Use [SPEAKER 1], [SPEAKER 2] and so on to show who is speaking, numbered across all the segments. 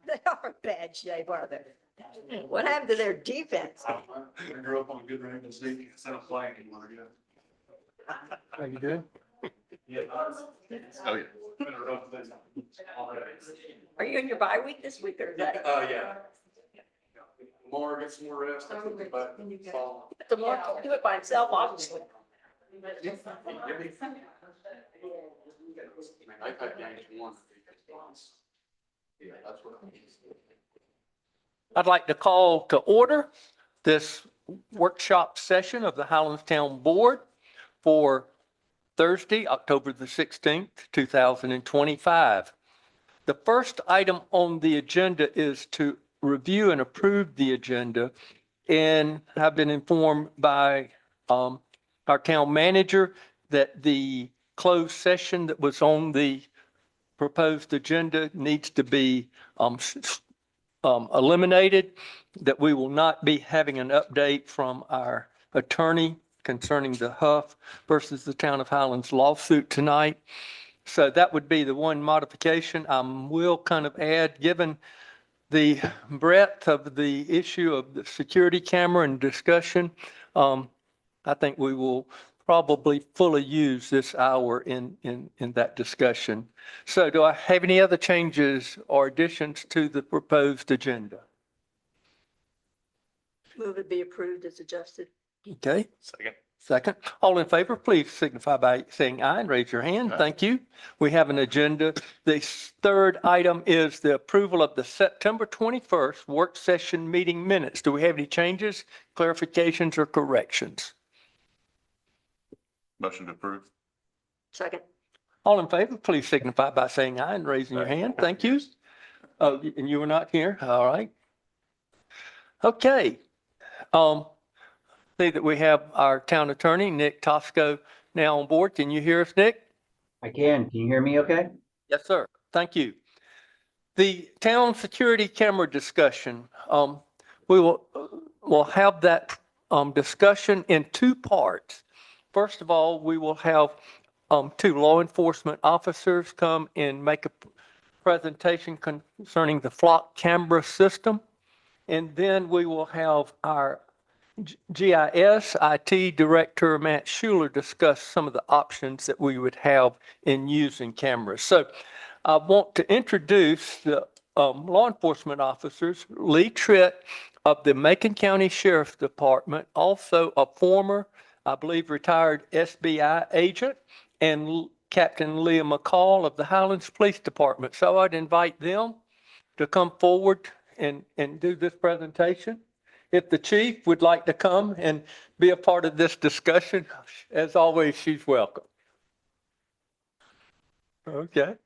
[SPEAKER 1] They are in bad shape, are they? What happened to their defense?
[SPEAKER 2] I grew up on a good Raven Sneak instead of flag anymore, yeah.
[SPEAKER 3] How you doing?
[SPEAKER 2] Yeah.
[SPEAKER 4] Oh, yeah.
[SPEAKER 1] Are you in your bye week this week or is that?
[SPEAKER 2] Yeah. More, get some more rest. I think about fall.
[SPEAKER 1] The more can do it by himself, obviously.
[SPEAKER 2] I've had games one. Yeah, that's what.
[SPEAKER 3] I'd like to call to order this workshop session of the Highlands Town Board for Thursday, October the 16th, 2025. The first item on the agenda is to review and approve the agenda. And I've been informed by our town manager that the closed session that was on the proposed agenda needs to be eliminated, that we will not be having an update from our attorney concerning the Huff versus the Town of Highlands lawsuit tonight. So that would be the one modification. I will kind of add, given the breadth of the issue of the security camera and discussion, I think we will probably fully use this hour in that discussion. So do I have any other changes or additions to the proposed agenda?
[SPEAKER 1] Move it be approved as adjusted.
[SPEAKER 3] Okay.
[SPEAKER 4] Second.
[SPEAKER 3] Second. All in favor, please signify by saying aye and raise your hand.
[SPEAKER 4] Aye.
[SPEAKER 3] Thank you. We have an agenda. The third item is the approval of the September 21st work session meeting minutes. Do we have any changes, clarifications, or corrections?
[SPEAKER 4] Motion to approve.
[SPEAKER 1] Second.
[SPEAKER 3] All in favor, please signify by saying aye and raising your hand. Thank you. Oh, and you were not here? All right. Okay. See that we have our town attorney, Nick Tosco, now on board. Can you hear us, Nick?
[SPEAKER 5] I can. Can you hear me okay?
[SPEAKER 3] Yes, sir. Thank you. The town security camera discussion, we will have that discussion in two parts. First of all, we will have two law enforcement officers come and make a presentation concerning the flock camera system. And then we will have our GIS IT Director, Matt Schuler, discuss some of the options that we would have in using cameras. So I want to introduce the law enforcement officers, Lee Tritt of the Macon County Sheriff's Department, also a former, I believe, retired SBI agent, and Captain Leah McCall of the Highlands Police Department. So I'd invite them to come forward and do this presentation. If the chief would like to come and be a part of this discussion, as always, she's welcome. Okay.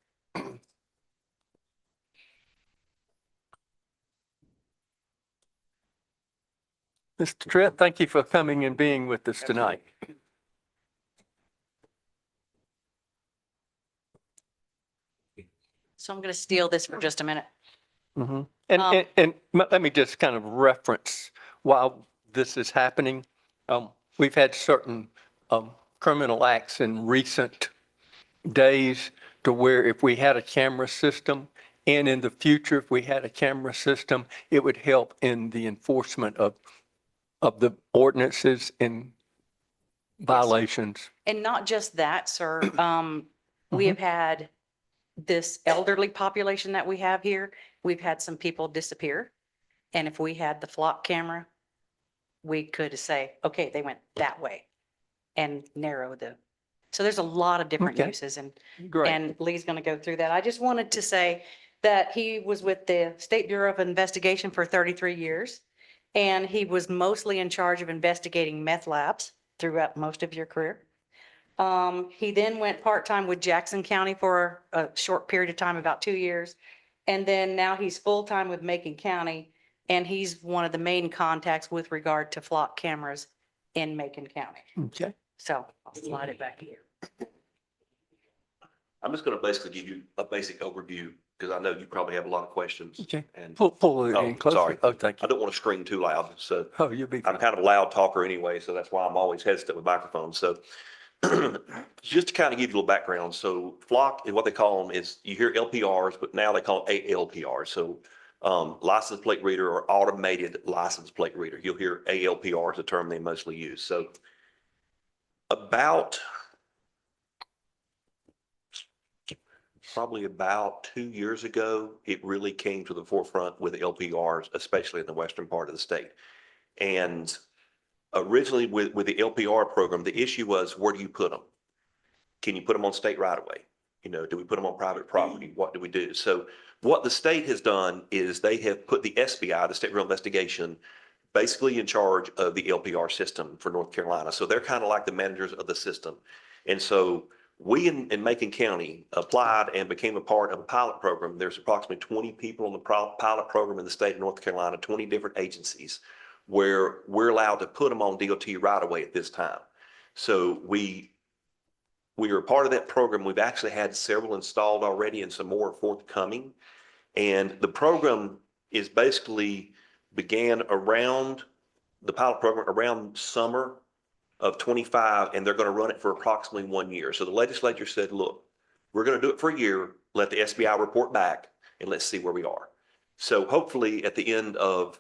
[SPEAKER 3] Mr. Tritt, thank you for coming and being with us tonight.
[SPEAKER 6] So I'm going to steal this for just a minute.
[SPEAKER 3] Mm-hmm. And let me just kind of reference while this is happening. We've had certain criminal acts in recent days to where if we had a camera system, and in the future, if we had a camera system, it would help in the enforcement of the ordinances and violations.
[SPEAKER 6] And not just that, sir. We have had this elderly population that we have here. We've had some people disappear. And if we had the flock camera, we could say, okay, they went that way and narrow the. So there's a lot of different
[SPEAKER 3] Okay.
[SPEAKER 6] uses
[SPEAKER 3] Great.
[SPEAKER 6] and Lee's going to go through that. I just wanted to say that he was with the State Bureau of Investigation for 33 years. And he was mostly in charge of investigating meth labs throughout most of your career. He then went part-time with Jackson County for a short period of time, about 2 years. And then now he's full-time with Macon County. And he's one of the main contacts with regard to flock cameras in Macon County.
[SPEAKER 3] Okay.
[SPEAKER 6] So I'll slide it back here.
[SPEAKER 4] I'm just going to basically give you a basic overview because I know you probably have a lot of questions.
[SPEAKER 3] Okay.
[SPEAKER 4] And
[SPEAKER 3] Pull it
[SPEAKER 4] Oh,
[SPEAKER 3] in closer.
[SPEAKER 4] sorry.
[SPEAKER 3] Oh, thank
[SPEAKER 4] I
[SPEAKER 3] you.
[SPEAKER 4] don't want to scream too loud. So
[SPEAKER 3] Oh, you'll be
[SPEAKER 4] I'm
[SPEAKER 3] fine.
[SPEAKER 4] kind of a loud talker anyway, so that's why I'm always hesitant with microphones. So just to kind of give you a little background, so flock, what they call them is, you hear LPRs, but now they call them ALPRs. So license plate reader or automated license plate reader. You'll hear ALPR is the term they mostly use. So probably about 2 years ago, it really came to the forefront with LPRs, especially in the western part of the state. And originally with the LPR program, the issue was, where do you put them? Can you put them on state right of way? You know, do we put them on private property? What do we do? So what the state has done is they have put the SBI, the State Bureau of Investigation, basically in charge of the LPR system for North Carolina. So they're kind of like the managers of the system. And so we in Macon County applied and became a part of a pilot program. There's approximately 20 people on the pilot program in the state of North Carolina, 20 different agencies, where we're allowed to put them on DOT right away at this time. So we are a part of that program. We've actually had several installed already and some more forthcoming. And the program is basically began around the pilot program around summer of 25, and they're going to run it for approximately 1 year. So the legislature said, look, we're going to do it for a year, let the SBI report back, and let's see where we are. So hopefully at the end of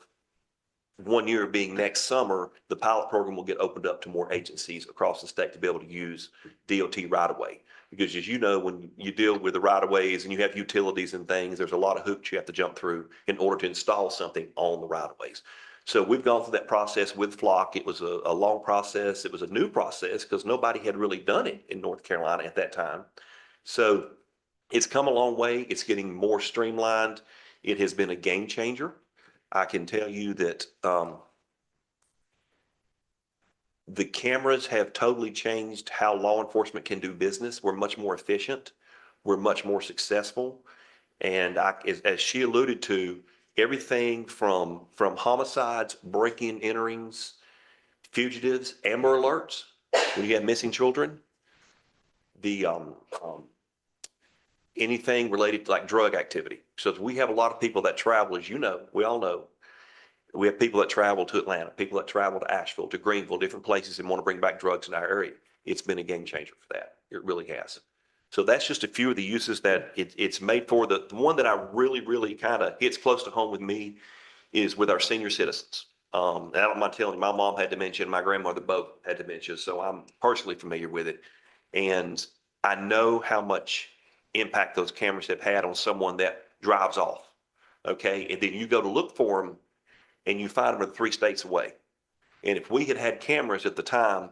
[SPEAKER 4] 1 year, being next summer, the pilot program will get opened up to more agencies across the state to be able to use DOT right of way. Because as you know, when you deal with the right of ways and you have utilities and things, there's a lot of hoops you have to jump through in order to install something on the right of ways. So we've gone through that process with Flock. It was a long process. It was a new process because nobody had really done it in North Carolina at that time. So it's come a long way. It's getting more streamlined. It has been a game changer. I can tell you that the cameras have totally changed how law enforcement can do business. We're much more efficient. We're much more successful. And as she alluded to, everything from homicides, breaking, enterings, fugitives, Amber Alerts, when you have missing children, the anything related to like drug activity. So we have a lot of people that travel, as you know, we all know. We have people that travel to Atlanta, people that travel to Asheville, to Greenville, different places, and want to bring back drugs in our area. It's been a game changer for that. It really has. So that's just a few of the uses that it's made for. The one that I really kind of hits close to home with me is with our senior citizens. And I don't mind telling you, my mom had dementia and my grandmother both had dementia, so I'm personally familiar with it. And I know how much impact those cameras have had on someone that drives off. Okay. And then you go to look for them and you find them 3 states away. And if we had had cameras at the time,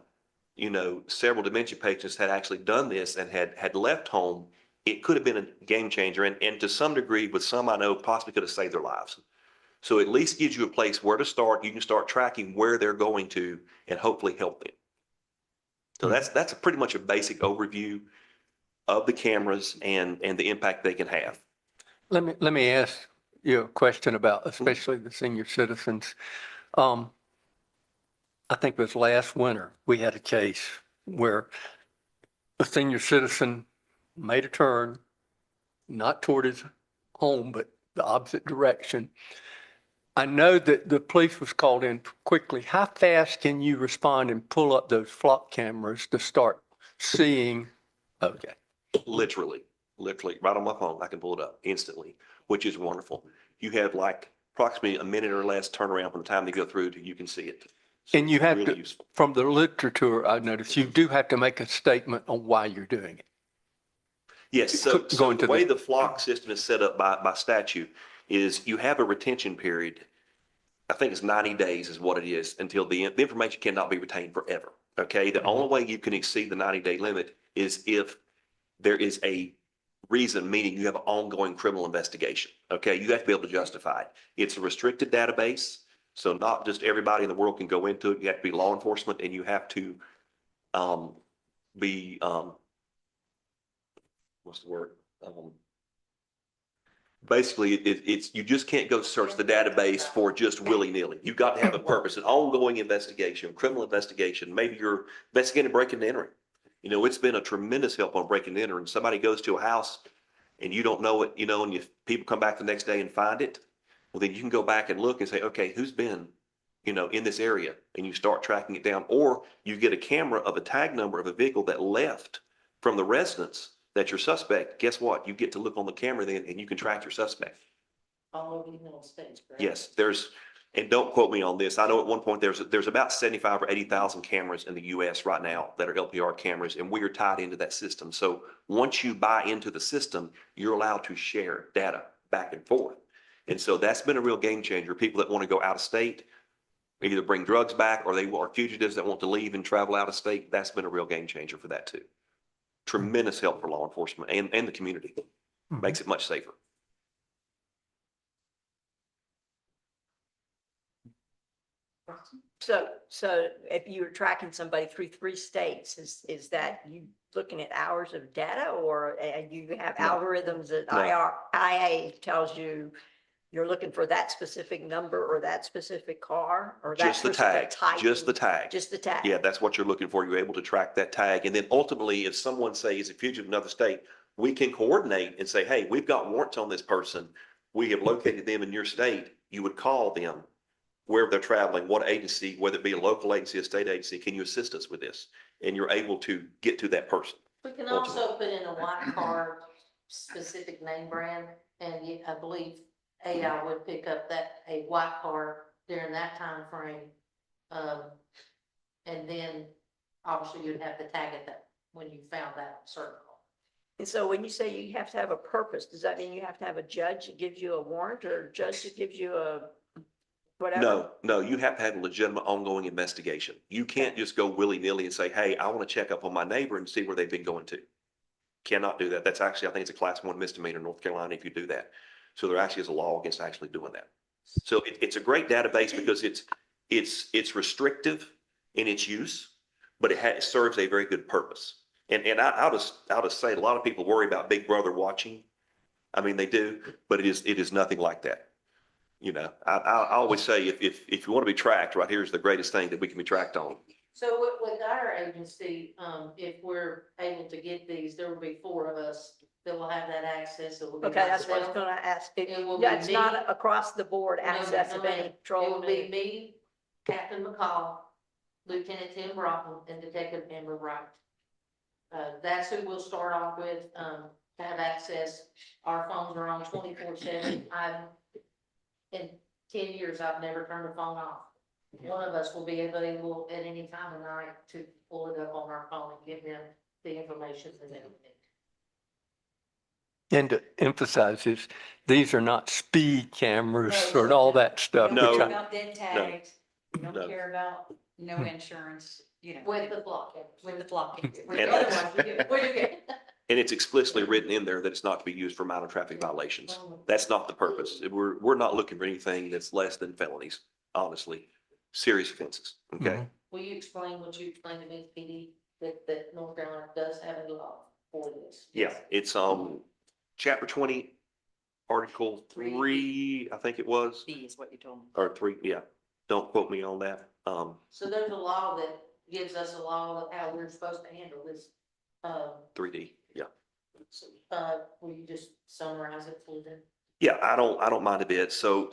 [SPEAKER 4] you know, several dementia patients had actually done this and had left home, it could have been a game changer. And to some degree, with some I know, possibly could have saved their lives. So at least gives you a place where to start. You can start tracking where they're going to and hopefully help them. So that's pretty much a basic overview of the cameras and the impact they can have.
[SPEAKER 3] Let me ask you a question about especially the senior citizens. I think it was last winter, we had a case where a senior citizen made a turn, not toward his home, but the opposite direction. I know that the police was called in quickly. How fast can you respond and pull up those flock cameras to start seeing? Okay.
[SPEAKER 4] Literally right on my phone. I can pull it up instantly, which is wonderful. You have like approximately a minute or less turnaround from the time they go through to you can see it. So
[SPEAKER 3] And you have
[SPEAKER 4] really
[SPEAKER 3] to,
[SPEAKER 4] useful.
[SPEAKER 3] from the literature, I noticed you do have to make a statement on why you're doing it.
[SPEAKER 4] Yes, so
[SPEAKER 3] Going
[SPEAKER 4] the
[SPEAKER 3] to
[SPEAKER 4] way the flock system is set up by statute is you have a retention period. I think it's 90 days is what it is until the information cannot be retained forever. Okay, the only way you can exceed the 90-day limit is if there is a reason, meaning you have an ongoing criminal investigation. Okay, you have to be able to justify it. It's a restricted database, so not just everybody in the world can go into it. You have to be law enforcement, and you have to be what's the word? Basically, it's you just can't go search the database for just willy-nilly. You've got to have a purpose, an ongoing investigation, criminal investigation. Maybe you're investigating breaking and entering. You know, it's been a tremendous help on breaking and entering. Somebody goes to a house and you don't know it, you know, and people come back the next day and find it. Well, then you can go back and look and say, okay, who's been in this area, and you start tracking it down, or you get a camera of a tag number of a vehicle that left from the residence that's your suspect, guess what? You get to look on the camera then and you can track your suspect.
[SPEAKER 1] All over the United States, correct?
[SPEAKER 4] Yes, and don't quote me on this. I know at one point there's about 75 or 80,000 cameras in the US right now that are LPR cameras, and we are tied into that system. So once you buy into the system, you're allowed to share data back and forth. And so that's been a real game changer. People that want to go out of state, either bring drugs back, or they are fugitives that want to leave and travel out of state. That's been a real game changer for that too. Tremendous help for law enforcement and the community. Makes it much safer.
[SPEAKER 1] So if you were tracking somebody through 3 states, is that you looking at hours of data, or you have
[SPEAKER 4] No.
[SPEAKER 1] algorithms that
[SPEAKER 4] No.
[SPEAKER 1] IA tells you you're looking for that specific number or that specific car or that
[SPEAKER 4] Just the
[SPEAKER 1] specific
[SPEAKER 4] tag,
[SPEAKER 1] type?
[SPEAKER 4] just the
[SPEAKER 1] of-
[SPEAKER 4] tag.
[SPEAKER 1] Just the tag?
[SPEAKER 4] Yeah, that's what you're looking for. You're able to track that tag. And then ultimately, if someone say is a fugitive in another state, we can coordinate and say, hey, we've got warrants on this person. We have located them in your state. You would call them wherever they're traveling, what agency, whether it be a local agency, a state agency, can you assist us with this? And you're able to get to that person.
[SPEAKER 7] We can also put in a white card specific name brand, and I believe AI would pick up a white card during that time frame. And then obviously you'd have to tag it that when you found that certain car.
[SPEAKER 1] And so when you say you have to have a purpose, does that mean you have to have a judge that gives you a warrant, or a judge that gives you a whatever?
[SPEAKER 4] No, you have to have a legitimate ongoing investigation. You can't just go willy-nilly and say, hey, I want to check up on my neighbor and see where they've been going to. Cannot do that. That's actually, I think it's a class 1 misdemeanor in North Carolina if you do that. So there actually is a law against actually doing that. So it's a great database because it's restrictive in its use, but it serves a very good purpose. And I'll just say, a lot of people worry about Big Brother watching. I mean, they do, but it is nothing like that. I always say, if you want to be tracked, right here's the greatest thing that we can be tracked on.
[SPEAKER 7] So with our agency, if we're able to get these, there will be 4 of us that will have that access. It will be
[SPEAKER 1] Okay, that's what I was
[SPEAKER 7] myself.
[SPEAKER 1] gonna ask.
[SPEAKER 7] It will be
[SPEAKER 1] Yeah, it's
[SPEAKER 7] me.
[SPEAKER 1] not across the board
[SPEAKER 7] No,
[SPEAKER 1] access
[SPEAKER 7] no,
[SPEAKER 1] of
[SPEAKER 7] no.
[SPEAKER 1] any
[SPEAKER 7] It
[SPEAKER 1] patrol.
[SPEAKER 7] will be me, Captain McCall, Lieutenant Tim Broughton, and Detective Amber Wright. That's who we'll start off with, to have access. Our phones are on 24/7. In 10 years, I've never turned the phone off. One of us will be available at any time of night to pull it up on our phone and give them the information that they need.
[SPEAKER 3] And to emphasize this, these are not speed cameras
[SPEAKER 7] No,
[SPEAKER 3] or all that stuff.
[SPEAKER 6] We
[SPEAKER 4] No.
[SPEAKER 3] which
[SPEAKER 6] don't
[SPEAKER 3] I-
[SPEAKER 6] care about dead tags, we
[SPEAKER 4] No.
[SPEAKER 6] don't care about no insurance,
[SPEAKER 7] With the block.
[SPEAKER 6] with the flock.
[SPEAKER 7] With the other ones, we do. We do.
[SPEAKER 4] And it's explicitly written in there that it's not to be used for minor traffic violations. That's not the purpose. We're not looking for anything that's less than felonies, honestly, serious offenses. Okay.
[SPEAKER 3] Mhm.
[SPEAKER 7] Will you explain what you explained to me, PD, that North Carolina does have a law for this?
[SPEAKER 4] Yeah, it's, chapter 20, article 3, I think it was,
[SPEAKER 6] B is what you told me.
[SPEAKER 4] or 3, yeah. Don't quote me on that.
[SPEAKER 7] So there's a law that gives us a law of how we're supposed to handle this.
[SPEAKER 4] 3D, yeah.
[SPEAKER 7] Will you just summarize it for them?
[SPEAKER 4] Yeah, I don't mind a bit. So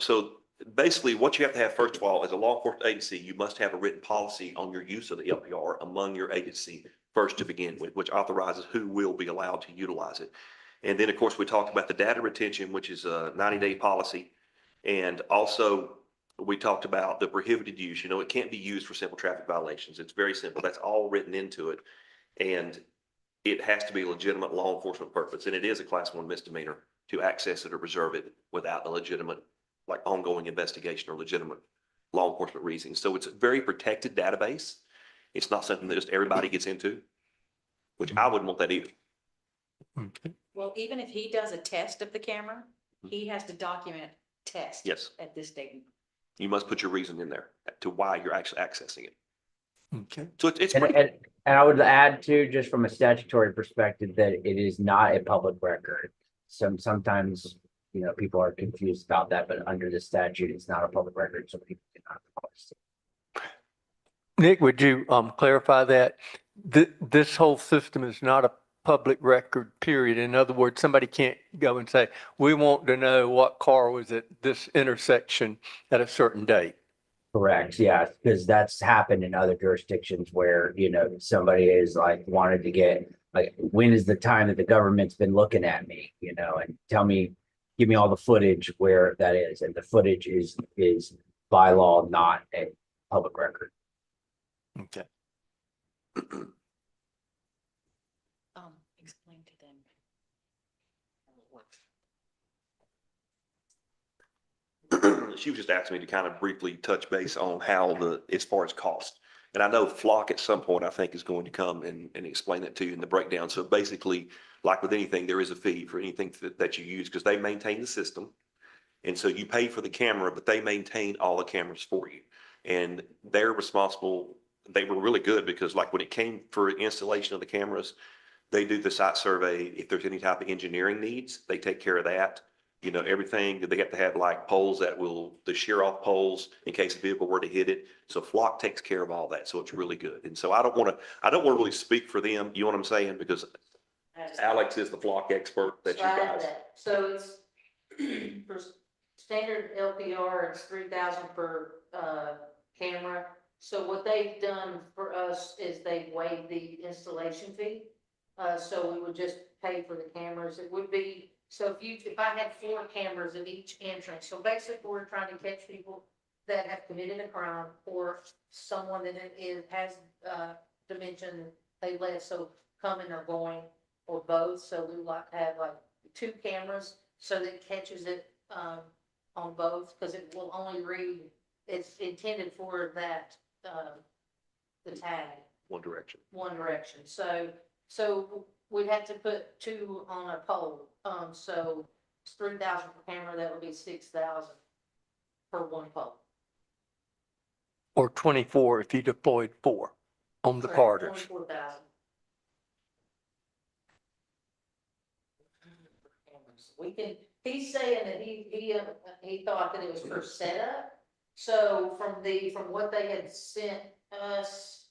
[SPEAKER 4] basically what you have to have, first of all, as a law enforcement agency, you must have a written policy on your use of the LPR among your agency first to begin with, which authorizes who will be allowed to utilize it. And then, of course, we talked about the data retention, which is a 90-day policy. And also we talked about the prohibited use. It can't be used for simple traffic violations. It's very simple. That's all written into it. And it has to be a legitimate law enforcement purpose. And it is a class 1 misdemeanor to access it or reserve it without a legitimate, like ongoing investigation or legitimate law enforcement reasoning. So it's a very protected database. It's not something that just everybody gets into, which I wouldn't want that either.
[SPEAKER 3] Okay.
[SPEAKER 6] Well, even if he does a test of the camera, he has to document test.
[SPEAKER 4] Yes.
[SPEAKER 6] At this date.
[SPEAKER 4] You must put your reason in there to why you're actually accessing it.
[SPEAKER 3] Okay.
[SPEAKER 4] So it's
[SPEAKER 5] And,
[SPEAKER 4] pretty,
[SPEAKER 5] and, and I would add too, just from a statutory perspective, that it is not a public record. Sometimes, people are confused about that, but under the statute, it's not a public record, so people cannot request it.
[SPEAKER 3] Nick, would you clarify that? This whole system is not a public record, period. In other words, somebody can't go and say, we want to know what car was at this intersection at a certain date.
[SPEAKER 5] Correct, yeah, because that's happened in other jurisdictions where, somebody is like wanted to get, like, when is the time that the government's been looking at me, and give me all the footage where that is, and the footage is by law not a public record.
[SPEAKER 3] Okay.
[SPEAKER 6] Explain to them.
[SPEAKER 4] She was just asking me to kind of briefly touch base on how as far as cost. And I know Flock at some point, I think, is going to come and explain that to you in the breakdown. So basically, like with anything, there is a fee for anything that you use because they maintain the system. And so you pay for the camera, but they maintain all the cameras for you. And they're responsible. They were really good because like when it came for installation of the cameras, they do the site survey. If there's any type of engineering needs, they take care of that. Everything, they have to have like poles the shear off poles in case a vehicle were to hit it. So Flock takes care of all that. So it's really good. And so I don't want to really speak for them. You know what I'm saying? Because Alex is the Flock expert that you
[SPEAKER 7] So I have
[SPEAKER 4] guys.
[SPEAKER 7] that. So it's, for standard LPR, it's 3,000 per, camera. So what they've done for us is they've waived the installation fee. So we would just pay for the cameras. It would be, so if I had 4 cameras at each entrance, so basically we're trying to catch people that have committed a crime or someone that has, dementia, they let, so coming or going or both. So we like to have like 2 cameras so that it catches it, on both, because it will only read, it's intended for that, the tag.
[SPEAKER 4] One direction.
[SPEAKER 7] One direction. So we'd have to put 2 on a pole. So it's 3,000 per camera. That would be 6,000 per one pole.
[SPEAKER 3] Or 24 if you deployed 4 on the Carters.
[SPEAKER 7] 24,000. We can, he's saying that he thought that it was per setup. So from what they had sent us,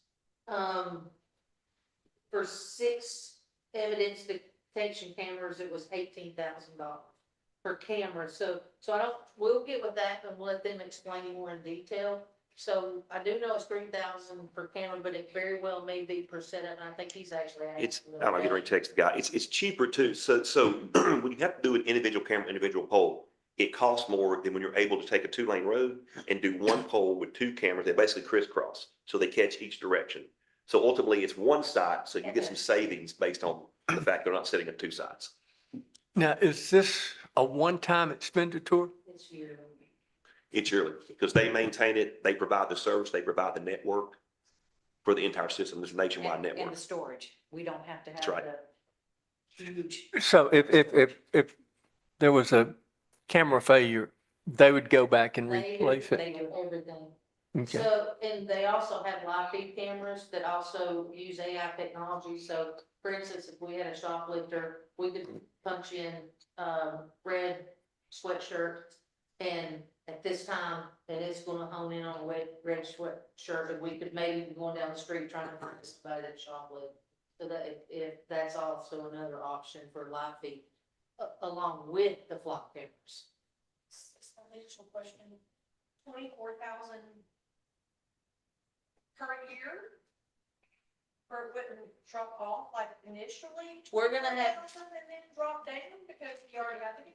[SPEAKER 7] for 6 evidence detection cameras, it was $18,000 per camera. So we'll get with that and let them explain more in detail. So I do know it's 3,000 per camera, but it very well may be per setup. And I think he's actually.
[SPEAKER 4] I'm getting ready to text the guy. It's cheaper too. So when you have to do an individual camera, individual pole, it costs more than when you're able to take a 2-lane road and do one pole with 2 cameras. They basically crisscross, so they catch each direction. So ultimately, it's one site, so you get some savings based on the fact they're not sitting at 2 sites.
[SPEAKER 3] Now, is this a one-time expenditure?
[SPEAKER 7] It's yearly.
[SPEAKER 4] It's yearly because they maintain it. They provide the service. They provide the network for the entire system. There's a nationwide
[SPEAKER 6] And
[SPEAKER 4] network.
[SPEAKER 6] the storage. We don't have to
[SPEAKER 4] That's
[SPEAKER 6] have
[SPEAKER 4] right.
[SPEAKER 6] the huge.
[SPEAKER 3] So if there was a camera failure, they would go back and replace it?
[SPEAKER 7] They do everything.
[SPEAKER 3] Okay.
[SPEAKER 7] So, and they also have live feed cameras that also use AI technology. So for instance, if we had a shoplifter, we could punch in, red sweatshirt and at this time, and it's gonna hone in on a red sweatshirt, and we could maybe be going down the street trying to find somebody that shoplifted. So that if that's also another option for live feed, along with the flock cameras.
[SPEAKER 8] Additional question, 24,000 per year? Or it wouldn't drop off like initially?
[SPEAKER 7] We're gonna have-
[SPEAKER 8] 24,000 and then drop down because you already got the.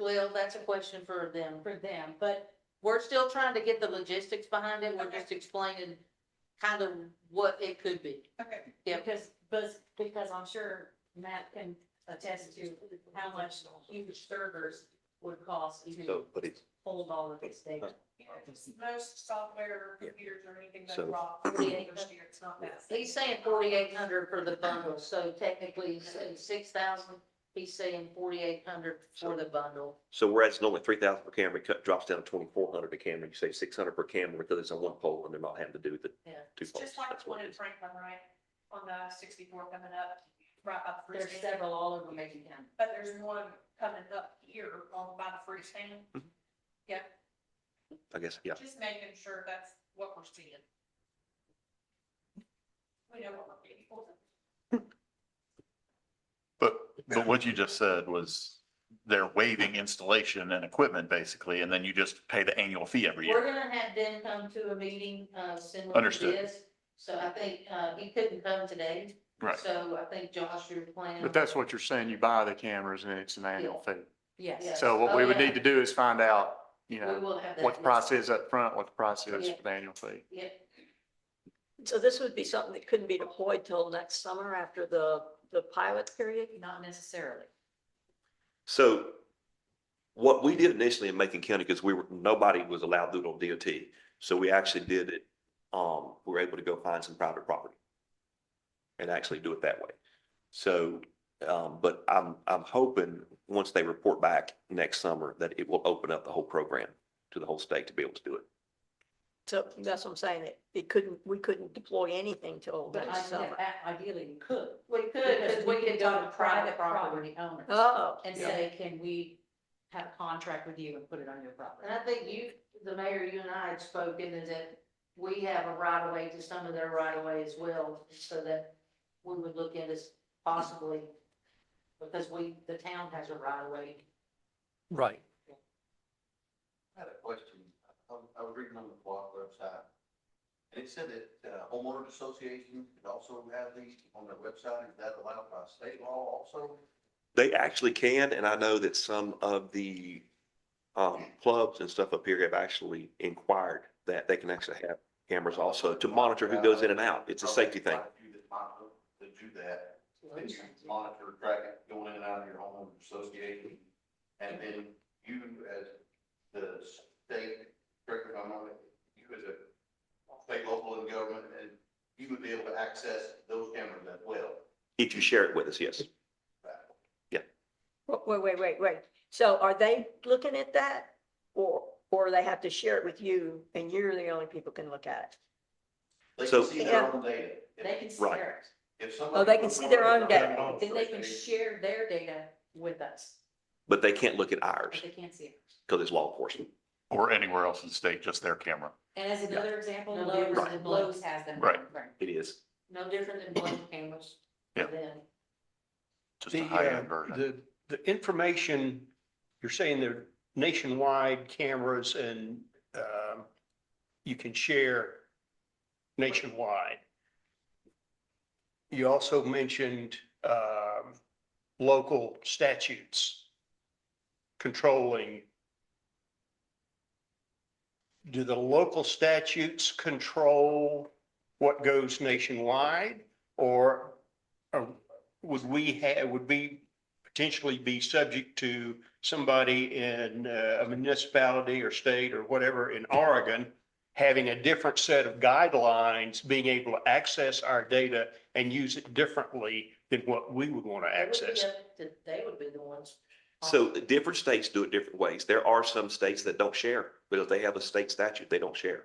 [SPEAKER 7] Well, that's a question for them. But we're still trying to get the logistics behind it. We're
[SPEAKER 8] Okay.
[SPEAKER 7] just explaining kind of what it could be.
[SPEAKER 8] Okay.
[SPEAKER 7] Yeah.
[SPEAKER 6] Because I'm sure Matt can attest to how much huge servers would cost
[SPEAKER 4] So,
[SPEAKER 6] to
[SPEAKER 4] but it's
[SPEAKER 6] hold all of this data.
[SPEAKER 8] Most software, computers or anything that
[SPEAKER 4] So-
[SPEAKER 8] drop, it's not that.
[SPEAKER 7] He's saying 4,800 for the bundle, so technically he's saying 6,000. He's saying 4,800 for the bundle.
[SPEAKER 4] So whereas it's normally 3,000 per camera, it drops down to 2,400 a camera. You say 600 per camera because it's on one pole and they're not having to do the
[SPEAKER 7] Yeah.
[SPEAKER 4] 2
[SPEAKER 8] It's
[SPEAKER 4] poles.
[SPEAKER 8] just like
[SPEAKER 4] That's
[SPEAKER 8] the
[SPEAKER 4] what
[SPEAKER 8] one
[SPEAKER 4] it
[SPEAKER 8] in
[SPEAKER 4] is.
[SPEAKER 8] Franklin, right? On the 64 coming up, right by the
[SPEAKER 6] There's
[SPEAKER 8] freestanding.
[SPEAKER 6] several all over Macon County.
[SPEAKER 8] But there's one coming up here on by the freestanding.
[SPEAKER 4] Mhm.
[SPEAKER 8] Yeah,
[SPEAKER 4] I guess, yeah.
[SPEAKER 8] just making sure that's what we're seeing. We know what we're getting for.
[SPEAKER 9] But what you just said was they're waiving installation and equipment basically, and then you just pay the annual fee every
[SPEAKER 7] We're
[SPEAKER 9] year.
[SPEAKER 7] gonna have them come to a meeting, similar to
[SPEAKER 9] Understood.
[SPEAKER 7] this. So I think, he couldn't come today.
[SPEAKER 9] Right.
[SPEAKER 7] So I think Josh, your plan.
[SPEAKER 2] But that's what you're saying, you buy the cameras and it's an annual fee.
[SPEAKER 6] Yes.
[SPEAKER 2] So what we would
[SPEAKER 7] Oh, yeah.
[SPEAKER 2] need to do is find out,
[SPEAKER 7] We will have that.
[SPEAKER 2] what the price is up front, what the price is
[SPEAKER 7] Yeah.
[SPEAKER 2] for the annual fee.
[SPEAKER 7] Yeah,
[SPEAKER 1] So this would be something that couldn't be deployed till next summer after the pilot period?
[SPEAKER 6] Not necessarily.
[SPEAKER 4] So what we did initially in Macon County, because nobody was allowed to do it on DOT. So we actually did it, we were able to go find some private property and actually do it that way. So, but I'm hoping, once they report back next summer, that it will open up the whole program to the whole state to be able to do it.
[SPEAKER 1] So that's what I'm saying, that we couldn't deploy anything till
[SPEAKER 6] But
[SPEAKER 1] next summer.
[SPEAKER 6] ideally you could.
[SPEAKER 7] we could, because we could go to private property.
[SPEAKER 6] owners
[SPEAKER 1] Oh,
[SPEAKER 6] and
[SPEAKER 4] Yeah.
[SPEAKER 6] say, can we have a contract with you and put it on your property?
[SPEAKER 7] And I think the mayor, you and I had spoken, is that we have a right of way to some of their right of way as well, so that we would look into possibly, because the town has a right of way.
[SPEAKER 3] Right.
[SPEAKER 10] I had a question. I was reading on the block website, and it said that homeowners associations could also have these on their website. Is that allowed by state law also?
[SPEAKER 4] They actually can, and I know that some of the clubs and stuff up here have actually inquired that they can actually have cameras also to monitor who goes in and out. It's a safety thing.
[SPEAKER 10] To do that, then you monitor, track it going in and out of your homeowners association. And then you as the state, correct me if I'm wrong, you as a state, local and government, and you would be able to access those cameras as well.
[SPEAKER 4] If you share it with us, yes.
[SPEAKER 1] wait. So are they looking at that? Or they have to share it with you and you're the only people can look at
[SPEAKER 10] They
[SPEAKER 4] So-
[SPEAKER 10] can see their own data.
[SPEAKER 6] They can see
[SPEAKER 4] Right.
[SPEAKER 6] theirs.
[SPEAKER 10] If
[SPEAKER 1] it?
[SPEAKER 10] somebody
[SPEAKER 1] Oh, they can
[SPEAKER 10] puts
[SPEAKER 1] see their
[SPEAKER 10] on
[SPEAKER 1] own
[SPEAKER 10] their
[SPEAKER 1] data.
[SPEAKER 10] homeowners
[SPEAKER 6] Then they can
[SPEAKER 10] association,
[SPEAKER 6] share their data with us,
[SPEAKER 4] But they can't look at
[SPEAKER 6] but
[SPEAKER 4] ours
[SPEAKER 6] they can't see it.
[SPEAKER 4] because it's law enforcement.
[SPEAKER 9] Or anywhere else in the state, just their camera.
[SPEAKER 6] And as another example,
[SPEAKER 7] No
[SPEAKER 6] Lowe's,
[SPEAKER 7] different than
[SPEAKER 6] Lowe's has them.
[SPEAKER 9] Right.
[SPEAKER 4] It is.
[SPEAKER 7] No different than blank cameras.
[SPEAKER 9] Yeah.
[SPEAKER 7] Then,
[SPEAKER 9] Just a
[SPEAKER 11] The,
[SPEAKER 9] high-end version.
[SPEAKER 11] the information, you're saying they're nationwide cameras and, you can share nationwide. You also mentioned, local statutes controlling. Do the local statutes control what goes nationwide? Or would we potentially be subject to somebody in a municipality or state or whatever in Oregon having a different set of guidelines, being able to access our data and use it differently than what we would want to access?
[SPEAKER 7] they would be the ones.
[SPEAKER 4] So the different states do it different ways. There are some states that don't share, but if they have a state statute, they don't share.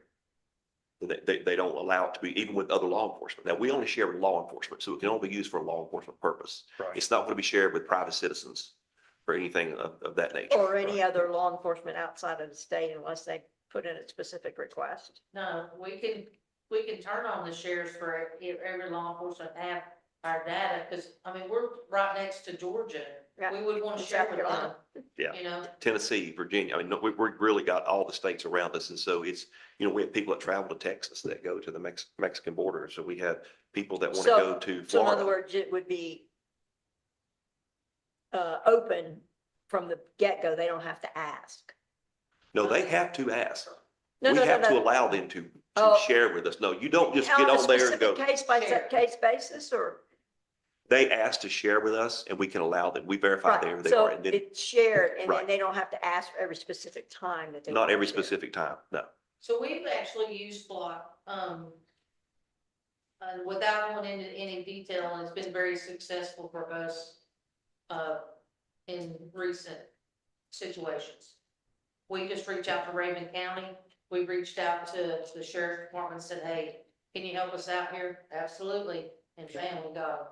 [SPEAKER 4] They don't allow it to be, even with other law enforcement. Now, we only share with law enforcement, so it can only be used for a law enforcement purpose.
[SPEAKER 11] Right.
[SPEAKER 4] It's not going to be shared with private citizens or anything of that nature.
[SPEAKER 1] Or any other law enforcement outside of the state unless they put in a specific request?
[SPEAKER 7] No, we can turn on the shares for every law enforcement to have our data, because, I mean, we're right next to Georgia.
[SPEAKER 1] Yeah.
[SPEAKER 7] We would want to
[SPEAKER 1] And
[SPEAKER 7] share
[SPEAKER 1] South
[SPEAKER 7] with them,
[SPEAKER 1] Carolina.
[SPEAKER 4] Yeah.
[SPEAKER 7] you know?
[SPEAKER 4] Tennessee, Virginia, I mean, no, we've really got all the states around us. And so it's, we have people that travel to Texas that go to the Mexican border. So we have people that want to go to
[SPEAKER 1] So in other
[SPEAKER 4] Florida.
[SPEAKER 1] words, it would be open from the get-go. They don't have to ask.
[SPEAKER 4] No, they have to ask.
[SPEAKER 1] No,
[SPEAKER 4] We
[SPEAKER 1] no, no,
[SPEAKER 4] have to
[SPEAKER 1] no.
[SPEAKER 4] allow them to
[SPEAKER 1] Oh.
[SPEAKER 4] share with us. No, you don't just
[SPEAKER 1] On
[SPEAKER 4] get
[SPEAKER 1] a
[SPEAKER 4] on there and go.
[SPEAKER 1] specific case by
[SPEAKER 7] Share.
[SPEAKER 1] case basis or?
[SPEAKER 4] They ask to share with us and we can allow them. We verify there
[SPEAKER 1] Right,
[SPEAKER 4] they
[SPEAKER 1] so
[SPEAKER 4] are. And then
[SPEAKER 1] it's shared and then
[SPEAKER 4] Right.
[SPEAKER 1] they don't have to ask for every specific time that they.
[SPEAKER 4] not
[SPEAKER 1] want
[SPEAKER 4] every
[SPEAKER 1] to share.
[SPEAKER 4] specific time, no.
[SPEAKER 7] So we've actually used Block, without going into any detail, and it's been very successful for us, in recent situations. We just reach out to Raven County, we reached out to the sheriff's department and said, hey, can you help us out here? Absolutely, and bam, we got them.